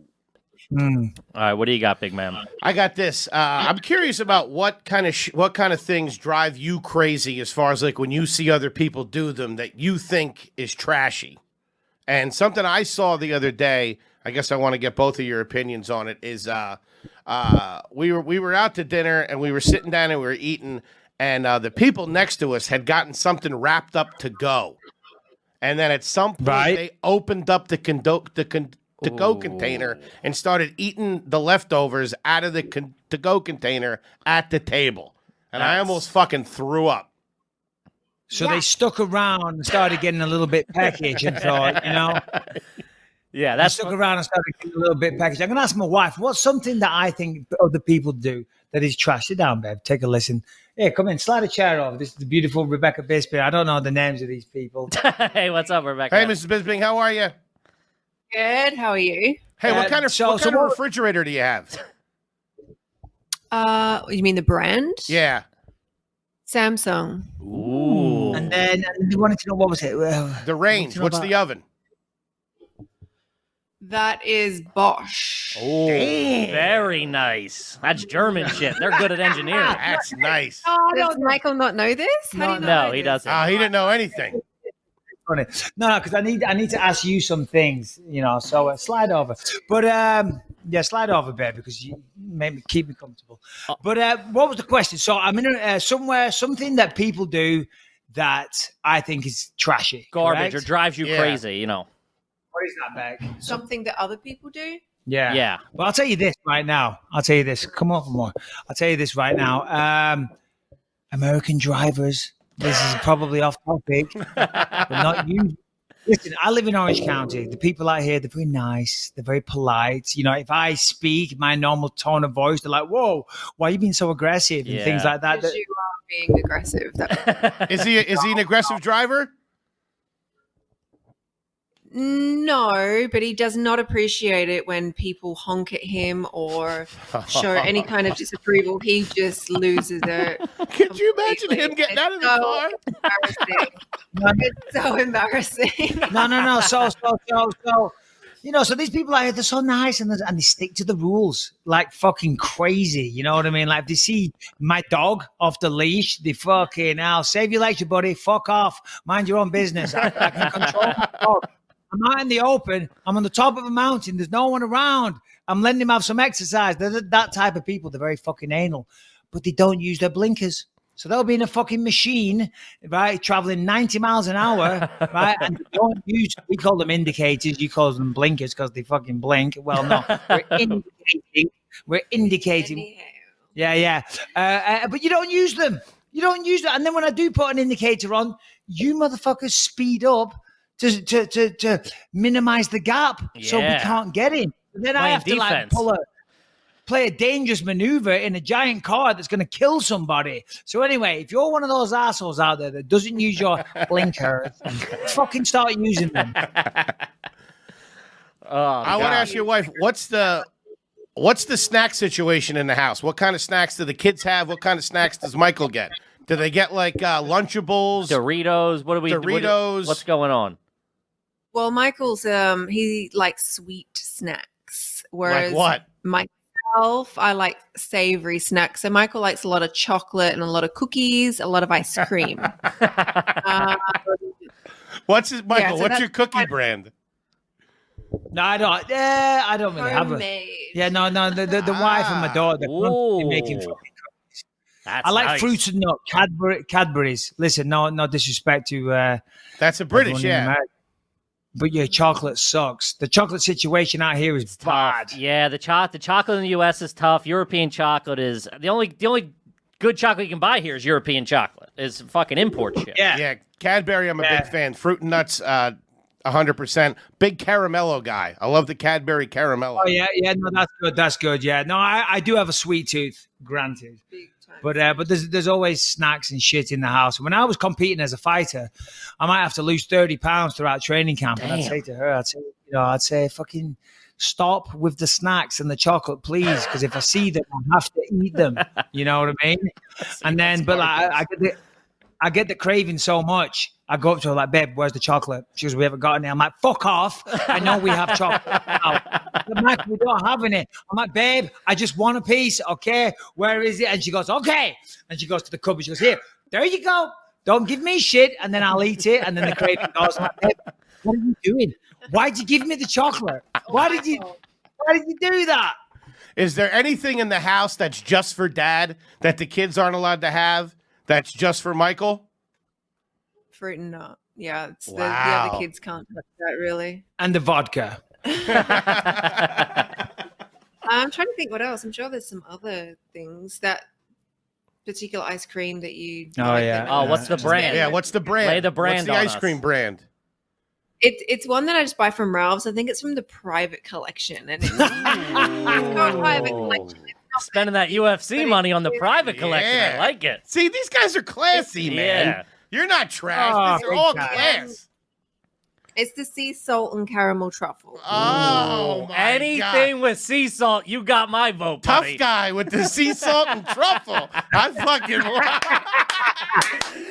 All right, what do you got, big man? I got this. I'm curious about what kind of things drive you crazy as far as like when you see other people do them that you think is trashy. And something I saw the other day, I guess I want to get both of your opinions on it, is we were out to dinner and we were sitting down and we were eating, and the people next to us had gotten something wrapped up to go. And then at some point, they opened up the to-go container and started eating the leftovers out of the to-go container at the table. And I almost fucking threw up. So they stuck around and started getting a little bit packaged and thought, Yeah, that's stuck around and started getting a little bit packaged. I'm going to ask my wife, what's something that I think other people do that is trash? Sit down, babe. Take a listen. Hey, come in. Slide a chair over. This is the beautiful Rebecca Bisping. I don't know the names of these people. Hey, what's up, Rebecca? Hey, Mrs. Bisping, how are you? Good. How are you? Hey, what kind of refrigerator do you have? You mean the brand? Yeah. Samsung. Ooh. And then we wanted to know, what was it? The range. What's the oven? That is Bosch. Oh, very nice. That's German shit. They're good at engineering. That's nice. Does Michael not know this? How do you not know he this? doesn't. He didn't know anything. No, because I need to ask you some things, So slide over, but slide over, babe, because you made me keep me comfortable. But what was the question? So I'm in somewhere, something that people do that I think is trashy, garbage, correct? or drives you crazy. What is that, bag? Something that other people do? Yeah. Well, I'll tell you this right now. Come on for more. I'll tell you this right now. American drivers. This is probably off topic, but not you. Listen, I live in Orange County. The people out here, they're very nice. They're very polite. If I speak my normal tone of voice, they're like, whoa, why are you being so aggressive? And things like that. Because you are being aggressive. Is he an aggressive driver? No, but he does not appreciate it when people honk at him or show any kind of disapproval. He just loses it. Could you imagine him getting out of the car? It's so embarrassing. No. So, so these people out here, they're so nice and they stick to the rules like fucking crazy. You know what I mean? Like if they see my dog off the leash, they fucking, I'll save your legs, buddy. Fuck off. Mind your own business. I can control my dog. I'm out in the open. I'm on the top of a mountain. There's no one around. I'm letting him have some exercise. They're that type of people. They're very fucking anal, but they don't use their blinkers. So they'll be in a fucking machine, right, traveling 90 miles an hour, right, and they don't use, we call them indicators. You call them blinkers because they fucking blink. Well, no, we're indicating. Yeah. But you don't use them. And then when I do put an indicator on, you motherfuckers speed up to minimize the gap so we can't get in. And then I have to play a dangerous maneuver in a giant car that's going to kill somebody. So anyway, if you're one of those assholes out there that doesn't use your blinker, fucking start using them. I want to ask your wife, what's the snack situation in the house? What kind of snacks do the kids have? What kind of snacks does Michael get? Do they get like Lunchables? Doritos? Doritos? What's going on? Well, Michael's he likes sweet snacks, whereas like what? Myself, I like savory snacks. So Michael likes a lot of chocolate and a lot of cookies, a lot of ice cream. What's your cookie brand? No, I don't. I don't really have it. Yeah, no. The wife and my daughter, they're constantly making fucking cookies. I like nice. Fruits and nuts, Cadbury's. Listen, no disrespect to. That's a British, yeah. But yeah, chocolate sucks. The chocolate situation out here is bad. Yeah, the chocolate in the U.S. is tough. European chocolate is the only good chocolate you can buy here is European chocolate. It's fucking import shit. Yeah. Cadbury, I'm a big fan. Fruit and nuts, 100%. Big caramello guy. I love the Cadbury caramello. Oh yeah. No, that's good. Yeah, no, I do have a sweet tooth, granted. But there's always snacks and shit in the house. When I was competing as a fighter, I might have to lose 30 pounds throughout training camp. And I'd say to her, I'd say, fucking stop with the snacks and the chocolate, please. Because if I see them, I have to eat them. You know what I mean? And then, but like, I get the craving so much. I go up to her like, babe, where's the chocolate? She goes, we haven't got any. I'm like, fuck off. I know we have chocolate now. Like, we don't have any. I'm like, babe, I just want a piece. Okay, where is it? And she goes, okay. And she goes to the cupboard. She goes, here, there you go. Don't give me shit. And then I'll eat it. And then the craving goes, like, babe, What are you doing? Why'd you give me the chocolate? Why did you do that? Is there anything in the house that's just for dad that the kids aren't allowed to have? That's just for Michael? Fruit and nut. Yeah, it's the Wow. other kids can't touch that really. And the vodka. I'm trying to think what else. I'm sure there's some other things. That particular ice cream that you. What's the brand? Yeah, what's the brand? Lay the brand What's the on ice us. cream brand? It's one that I just buy from Ralph's. I think it's from the private collection, and it's not private collection. Spending that UFC money on the private collection. Yeah. I like it. See, these guys are classy, man. Yeah. You're not trash. Oh, These are all big time. class. It's the sea salt and caramel truffle. Oh, my Anything God. with sea salt, you got my vote, Tough buddy. guy with the sea salt and truffle. I fucking love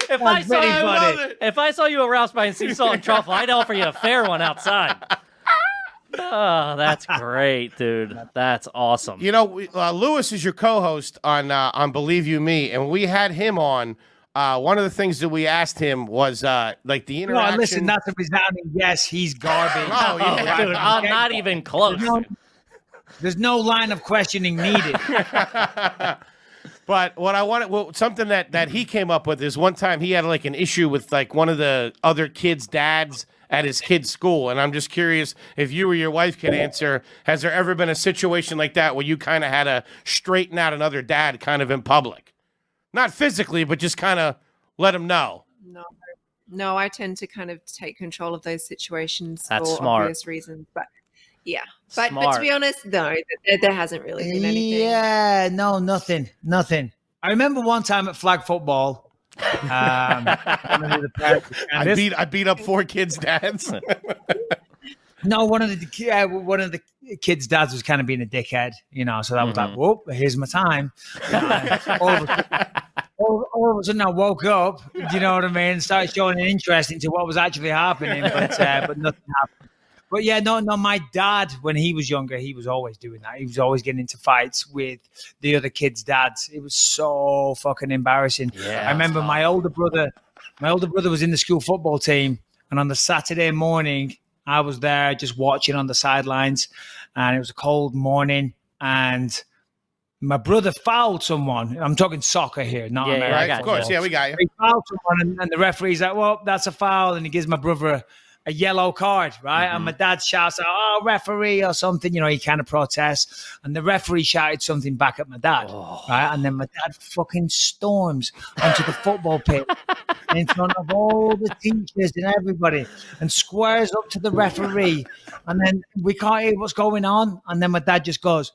If I saw pretty you, funny. if I saw you aroused by sea salt and truffle, I'd offer you a fair one outside. Oh, that's great, dude. That's awesome. You know, Lewis is your co-host on Believe You Me, and when we had him on, one of the things that we asked him was like the interaction. No, listen, that's a resounding yes. He's garbage. Oh, yeah. Dude, I'm not even close. There's no line of questioning needed. But what I wanted, something that he came up with is one time he had like an issue with like one of the other kids' dads at his kid's school. And I'm just curious if you or your wife can answer, has there ever been a situation like that where you kind of had to straighten out another dad kind of in public? Not physically, but just kind of let him know. No, I tend to kind of take control of those situations That's for smart. obvious reasons. But yeah, but Smart. to be honest, no, there hasn't really been anything. Yeah, no, nothing. I remember one time at flag football. I beat up 4 kids' dads. No, one of the kids' dads was kind of being a dickhead, So that was like, whoop, here's my time. All of a sudden, I woke up. Do you know what I mean? Started showing an interest into what was actually happening, but nothing happened. But yeah, no. My dad, when he was younger, he was always doing that. He was always getting into fights with the other kids' dads. It was so fucking embarrassing. Yeah, I remember my older brother was in the school football team, and on the Saturday morning, I was there just watching on the sidelines, and it was a cold morning, and my brother fouled someone. I'm talking soccer here, not Yeah, American. I got Of course, football. yeah, we got you. He fouled someone, and the referee's like, well, that's a foul. And he gives my brother a yellow card, right? And my dad shouts out, oh, referee or something. He kind of protests. And the referee shouted something back at my dad, right? And then my dad fucking storms onto the football pitch in front of all the teachers and everybody and squares up to the referee. And then we can't hear what's going on. And then my dad just goes,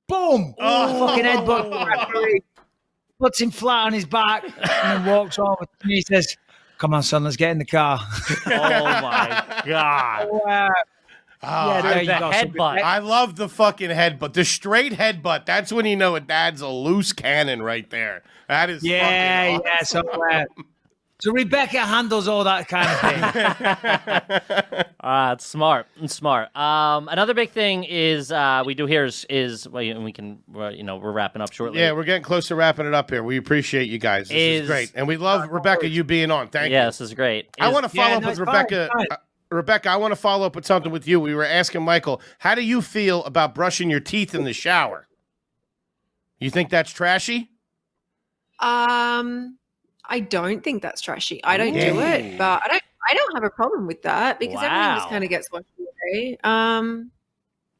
boom! Fucking headbutt the referee. Puts him flat on his back and then walks over to me. He says, come on, son, let's get in the car. Oh my God. Yeah, there you the go. headbutt. I love the fucking headbutt. The straight headbutt. That's when you know a dad's a loose cannon right there. That is fucking awesome. So Rebecca handles all that kind of thing. It's smart. It's smart. Another big thing is we do here is well, we can we're wrapping up shortly. Yeah, we're getting close to wrapping it up here. We appreciate you guys. This is great. And we love Rebecca, you being on. Thank you. Yeah, this is great. I want to follow up no, with it's Rebecca. fine, it's fine. Rebecca, I want to follow up with something with you. We were asking Michael, how do you feel about brushing your teeth in the shower? You think that's trashy? I don't think that's trashy. I don't do it, but I don't have a problem with that because everything just kind of gets washed away.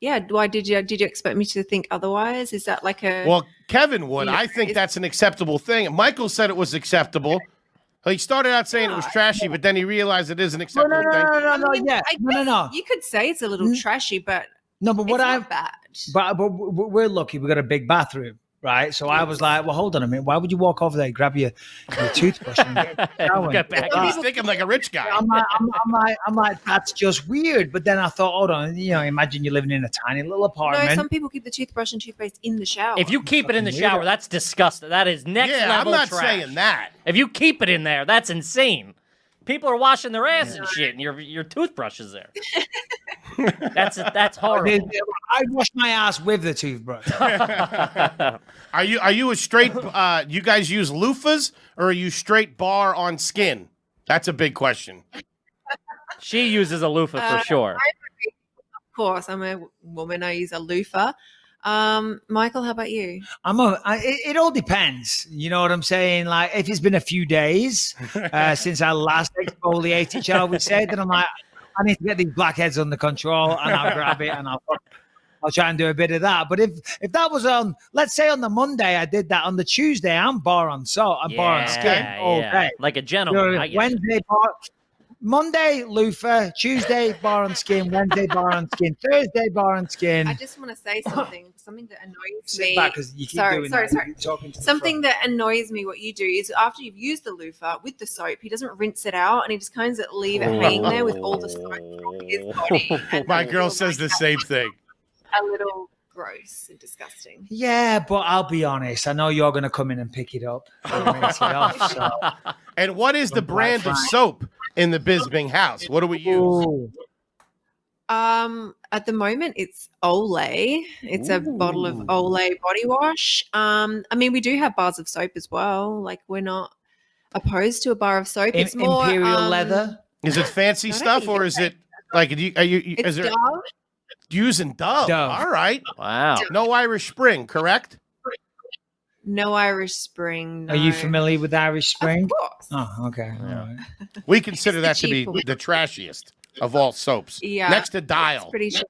Yeah. Why did you expect me to think otherwise? Is that like a Well, Kevin would. I think that's an acceptable thing. Michael said it was acceptable. He started out saying it was trashy, but then he realized it is an acceptable thing. No. You could say it's a little trashy, but No, but what it's I'm not bad. but we're lucky. We got a big bathroom, right? So I was like, well, hold on a minute. Why would you walk over there, grab your toothbrush, and Get back. He's thinking like a rich guy. I'm like, that's just weird. But then I thought, hold on, imagine you're living in a tiny little apartment. No, some people keep the toothbrush and toothpaste in the shower. If you keep it in the shower, that's disgusting. That is next level I'm not trash. saying that. If you keep it in there, that's insane. People are washing their ass and shit, and your toothbrush is there. That's horrible. I wash my ass with the toothbrush. Are you a straight? You guys use loofahs or are you straight bar on skin? That's a big question. She uses a loofah for sure. Of course, I'm a woman. I use a loofah. Michael, how about you? It all depends. You know what I'm saying? Like, if it's been a few days since I last exfoliated, shall we say, then I'm like, I need to get these blackheads under control, and I'll grab it and I'll try and do a bit of that. But if that was on, let's say on the Monday, I did that. On the Tuesday, I'm bar on skin all day, like a gentleman. You know, Wednesday Monday, loofah. Tuesday, bar on skin. Wednesday, bar on skin. Thursday, bar on skin. I just want to say something that annoys me. Sorry. Something that annoys me, what you do is after you've used the loofah with the soap, he doesn't rinse it out and he just kind of leave it hanging there with all the soap on his body. My girl says the same thing. A little gross and disgusting. Yeah, but I'll be honest. I know you're going to come in and pick it up and rinse it off. So. And what is the brand of soap in the Bisping house? What do we use? Ooh. At the moment, it's Olay. It's a bottle of Olay body wash. I mean, we do have bars of soap as well. Like, we're not opposed to a bar of soap. It's more Imperial leather. Is it fancy stuff, or is it like? It's Dove. Using Dove? All right. Wow. No Irish Spring, correct? No Irish Spring. No. Are you familiar with Irish Spring? Of course. Oh, okay. Yeah. All right. We consider that to be cheap one. the trashiest of all soaps. Yeah. Next to Dial. Pretty sure.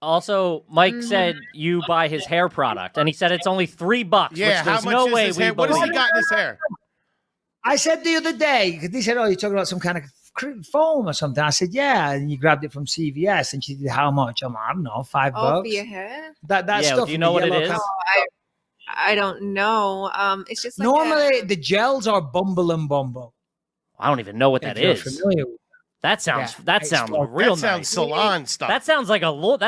Also, Mike said you buy his hair product, and he said it's only $3. Yeah, which how there's much no is way his we hair? What does he believe. got in his hair? I said the other day, because they said, "Oh, you're talking about some kind of foam or something." I said, "Yeah," and you grabbed it from CVS, and she did, "How much?" I'm like, "I don't know, $5." Oh, for your hair? That Yeah, stuff. do you in know the what it yellow is? can- I don't know. It's just like Normally, the gels are Bumble and Bumble. I don't even know what If that you're is. familiar with That sounds Yeah, that it's sounds like- real That sounds nice. salon stuff. That sounds like a law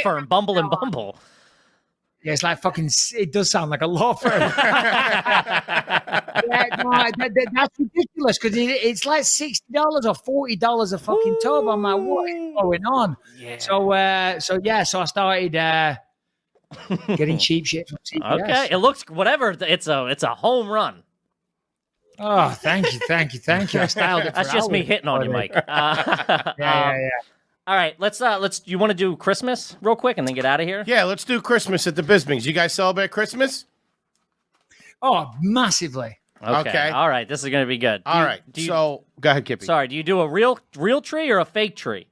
firm. Bumble and Bumble. Yeah, it's like fucking. It does sound like a law firm. Yeah, no, that's ridiculous because it's like $60 or $40 a fucking tub. I'm like, what is going on? Yeah. So I started getting cheap shit from CVS. Okay, it looks whatever. It's a home run. Oh, thank you. I styled it. That's for just me hours. hitting on you, Mike. Yeah. All right, let's. You want to do Christmas real quick and then get out of here? Yeah, let's do Christmas at the Bispings. You guys celebrate Christmas? Oh, massively. Okay. All right, this is going to be good. All right. Do you, So go ahead, Kippy. sorry, do you do a real tree or a fake tree?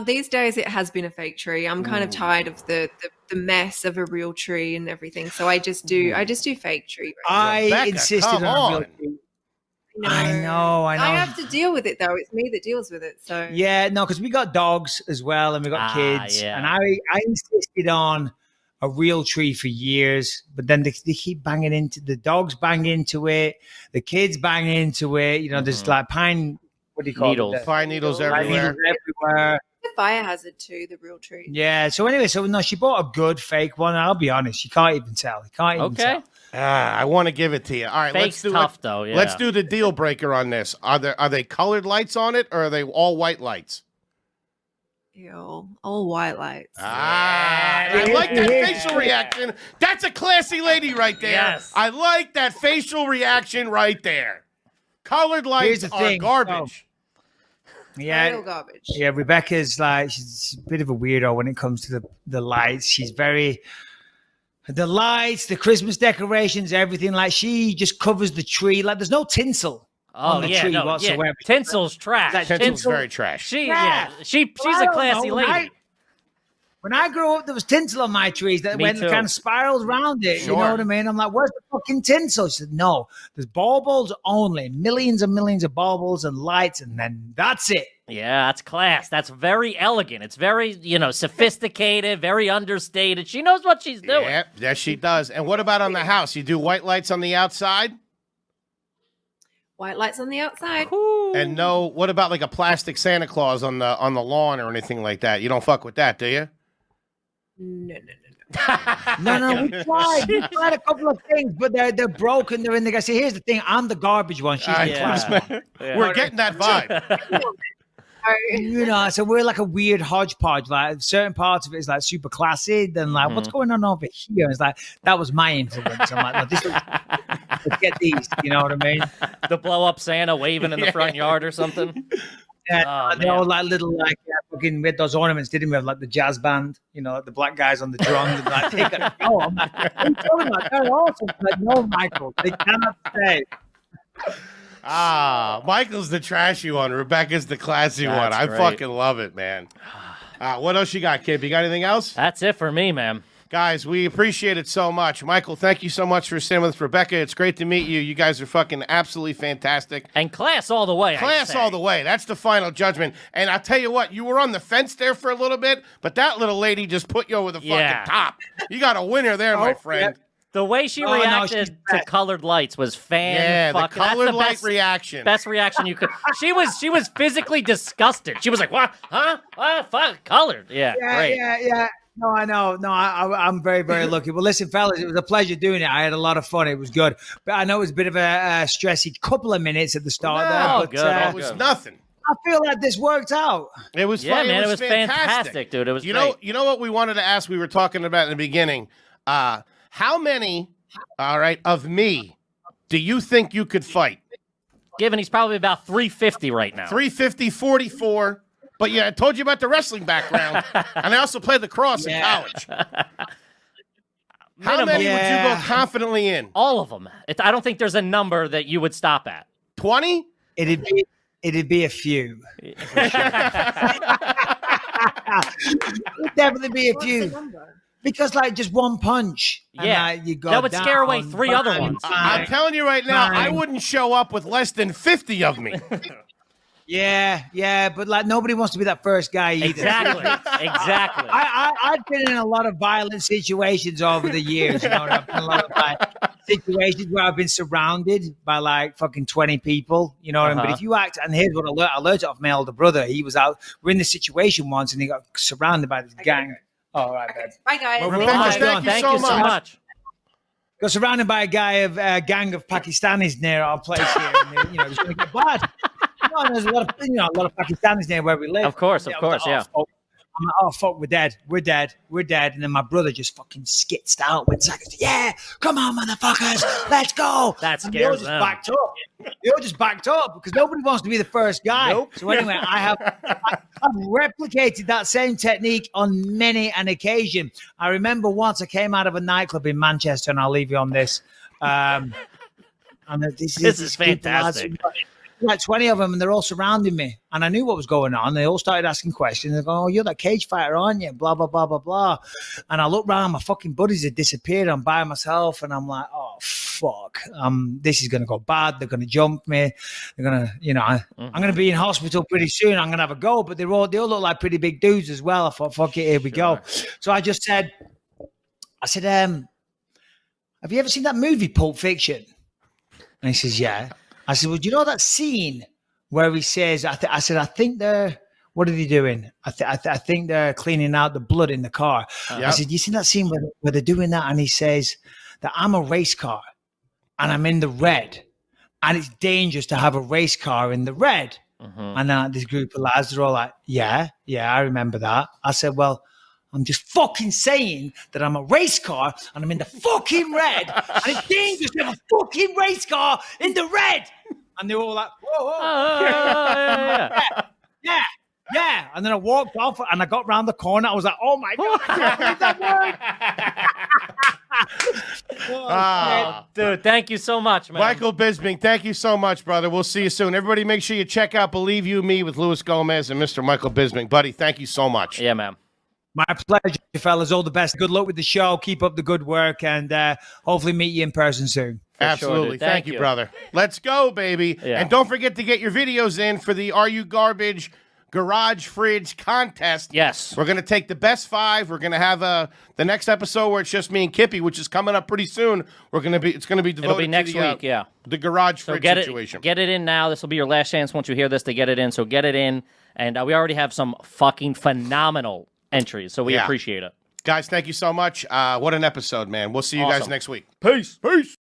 These days it has been a fake tree. I'm kind of tired of the mess of a real tree and everything. So I just do fake tree. I Rebecca, insisted come on a real on. tree. I know. I have to deal with it though. It's me that deals with it. So Yeah, no, because we got dogs as well, and we got kids, yeah. and I insisted on a real tree for years, but then they keep banging into the dogs, bang into it, the kids bang into it. You know, there's like pine. What do you call Needles. it? Pine needles Pine Pine everywhere. needles everywhere. it's a fire hazard too. The real tree. Yeah. So anyway, she bought a good fake one. I'll be honest, you can't even tell. You can't even Okay. tell. I want to give it to you. All right, Fake's let's do tough it. though. Yeah. Let's do the deal breaker on this. Are they colored lights on it, or are they all white lights? Ew, all white lights. I like that facial reaction. That's a classy lady right there. Yes. I like that facial reaction right there. Colored lights the are thing. garbage. Yeah. Real garbage. Yeah, Rebecca's like she's a bit of a weirdo when it comes to the lights. She's very the lights, the Christmas decorations, everything. Like she just covers the tree. Like there's no tinsel on the tree whatsoever. Yeah. Tinsel's trash. That Tinsel's Tinsel- very trash. she's I a don't classy know. lady. When I grew up, there was tinsel on my trees that Me went too. kind of spiraled around it. You Sure. know what I mean? I'm like, where's the fucking tinsel? She said, no, there's baubles only, millions and millions of baubles and lights, and then that's it. Yeah, that's class. That's very elegant. It's very, sophisticated, very understated. She knows what she's doing. Yeah, yes, she does. And what about on the house? You do white lights on the outside? White lights on the outside. And no, what about like a plastic Santa Claus on the lawn or anything like that? You don't fuck with that, do you? No. No, we tried a couple of things, but they're broken. They're in the guy. See, here's the thing. I'm the garbage one. She's the Yeah. class one. Yeah. We're getting that vibe. You know, so we're like a weird hodgepodge. Like certain parts of it is like super classy. Then like, what's going on over here? And it's like that was my influence. I'm like, no, this let's get these. You know what I mean? The blow up Santa waving in the front yard or something. Yeah, they all like little fucking with those ornaments, didn't we? Have like the jazz band, the black guys on the drums, and like they gotta go. I'm like, what are you talking about? They're awesome. Like, no, Michael, they cannot stay. Michael's the trashy one. Rebecca's the classy one. That's I great. fucking love it, man. What else you got, kid? You got anything else? That's it for me, man. Guys, we appreciate it so much. Michael, thank you so much for staying with Rebecca. It's great to meet you. You guys are fucking absolutely fantastic. And class all the way. Class all the way. That's the final judgment. And I'll tell you what, you were on the fence there for a little bit, but that little lady just put you over the fucking top. You got a winner there, my friend. Yeah. The way she reacted to colored lights was the colored light reaction. Best reaction you could. She was physically disgusted. She was like, "What? Huh? What? Fuck, colored." Yeah, great. Yeah. No, I know. No, I'm very, very lucky. Well, listen, fellas, it was a pleasure doing it. I had a lot of fun. It was good. But I know it was a bit of a stressy couple of minutes at the start there. But it was nothing. I feel like this worked out. It was fun. man. It was fantastic, dude. It was great. You know what we wanted to ask? We were talking about in the beginning. How many, of me do you think you could fight? Given he's probably about 350 right now. 350, 44. But yeah, I told you about the wrestling background, and I also played lacrosse in college. How many would you go confidently in? All of them. I don't think there's a number that you would stop at. 20? It'd be a few. It'd definitely be a few. Because just one punch, and, you go that would scare away 3 other ones. I'm telling you right now, I wouldn't show up with less than 50 of me. Yeah, but nobody wants to be that first guy either. Exactly. I've been in a lot of violent situations over the years. I've been in a lot of situations where I've been surrounded by fucking 20 people. You know what I mean? But if you act, and here's what I learned it off my older brother. He was out. We're in this situation once, and he got surrounded by this gang. All right, babe. Bye, guys. Well, Rebecca, thank you so much. Got surrounded by a gang of Pakistanis near our place here. And it's going to get bad. There's a lot of Pakistanis near where we live. Of course, yeah. I'm like, oh, fuck, we're dead. And then my brother just fucking skitzed out with seconds. Yeah, come on, motherfuckers, let's go. That scares them. They all just backed up because nobody wants to be the first guy. Nope. So anyway, I've replicated that same technique on many an occasion. I remember once I came out of a nightclub in Manchester, and I'll leave you on this. And this is fantastic. 20 of them, and they're all surrounding me. And I knew what was going on. They all started asking questions. They go, "Oh, you're that cage fighter, aren't you?" Blah, blah, blah, blah, blah. And I look around, my fucking buddies had disappeared. I'm by myself, and I'm like, oh, fuck. This is going to go bad. They're going to jump me. They're going to, I'm going to be in hospital pretty soon. I'm going to have a go. But they all look like pretty big dudes as well. I thought, fuck it, here we go. So I said, have you ever seen that movie, Pulp Fiction? And he says, yeah. I said, well, do you know that scene where he says, I think they're, what are they doing? I think they're cleaning out the blood in the car. I said, you seen that scene where they're doing that? And he says that I'm a race car and I'm in the red and it's dangerous to have a race car in the red. And then this group of lads, they're all like, yeah, I remember that. I said, well, I'm just fucking saying that I'm a race car and I'm in the fucking red and it's dangerous to have a fucking race car in the red. And they're all like, whoa. Yeah. And then I walked off and I got round the corner. I was like, oh my God, I can't believe that word. Dude, thank you so much, man. Michael Bisping, thank you so much, brother. We'll see you soon. Everybody make sure you check out Believe You Me with Luis Gomez and Mr. Michael Bisping. Buddy, thank you so much. Yeah, man. My pleasure, fellas. All the best. Good luck with the show. Keep up the good work, and hopefully meet you in person soon. Absolutely. Sure, thank you, brother. Let's go, baby. Yeah. And don't forget to get your videos in for the Are You Garbage Garage Fridge contest. Yes. We're going to take the best 5. We're going to have the next episode where it's just me and Kippy, which is coming up pretty soon. It's going to be devoted It'll be next to the, week, yeah. The garage fridge situation. Get it in now. This will be your last chance once you hear this to get it in. So get it in. And we already have some fucking phenomenal entries, so we appreciate it. Guys, thank you so much. What an episode, man. We'll see you guys next week. Peace.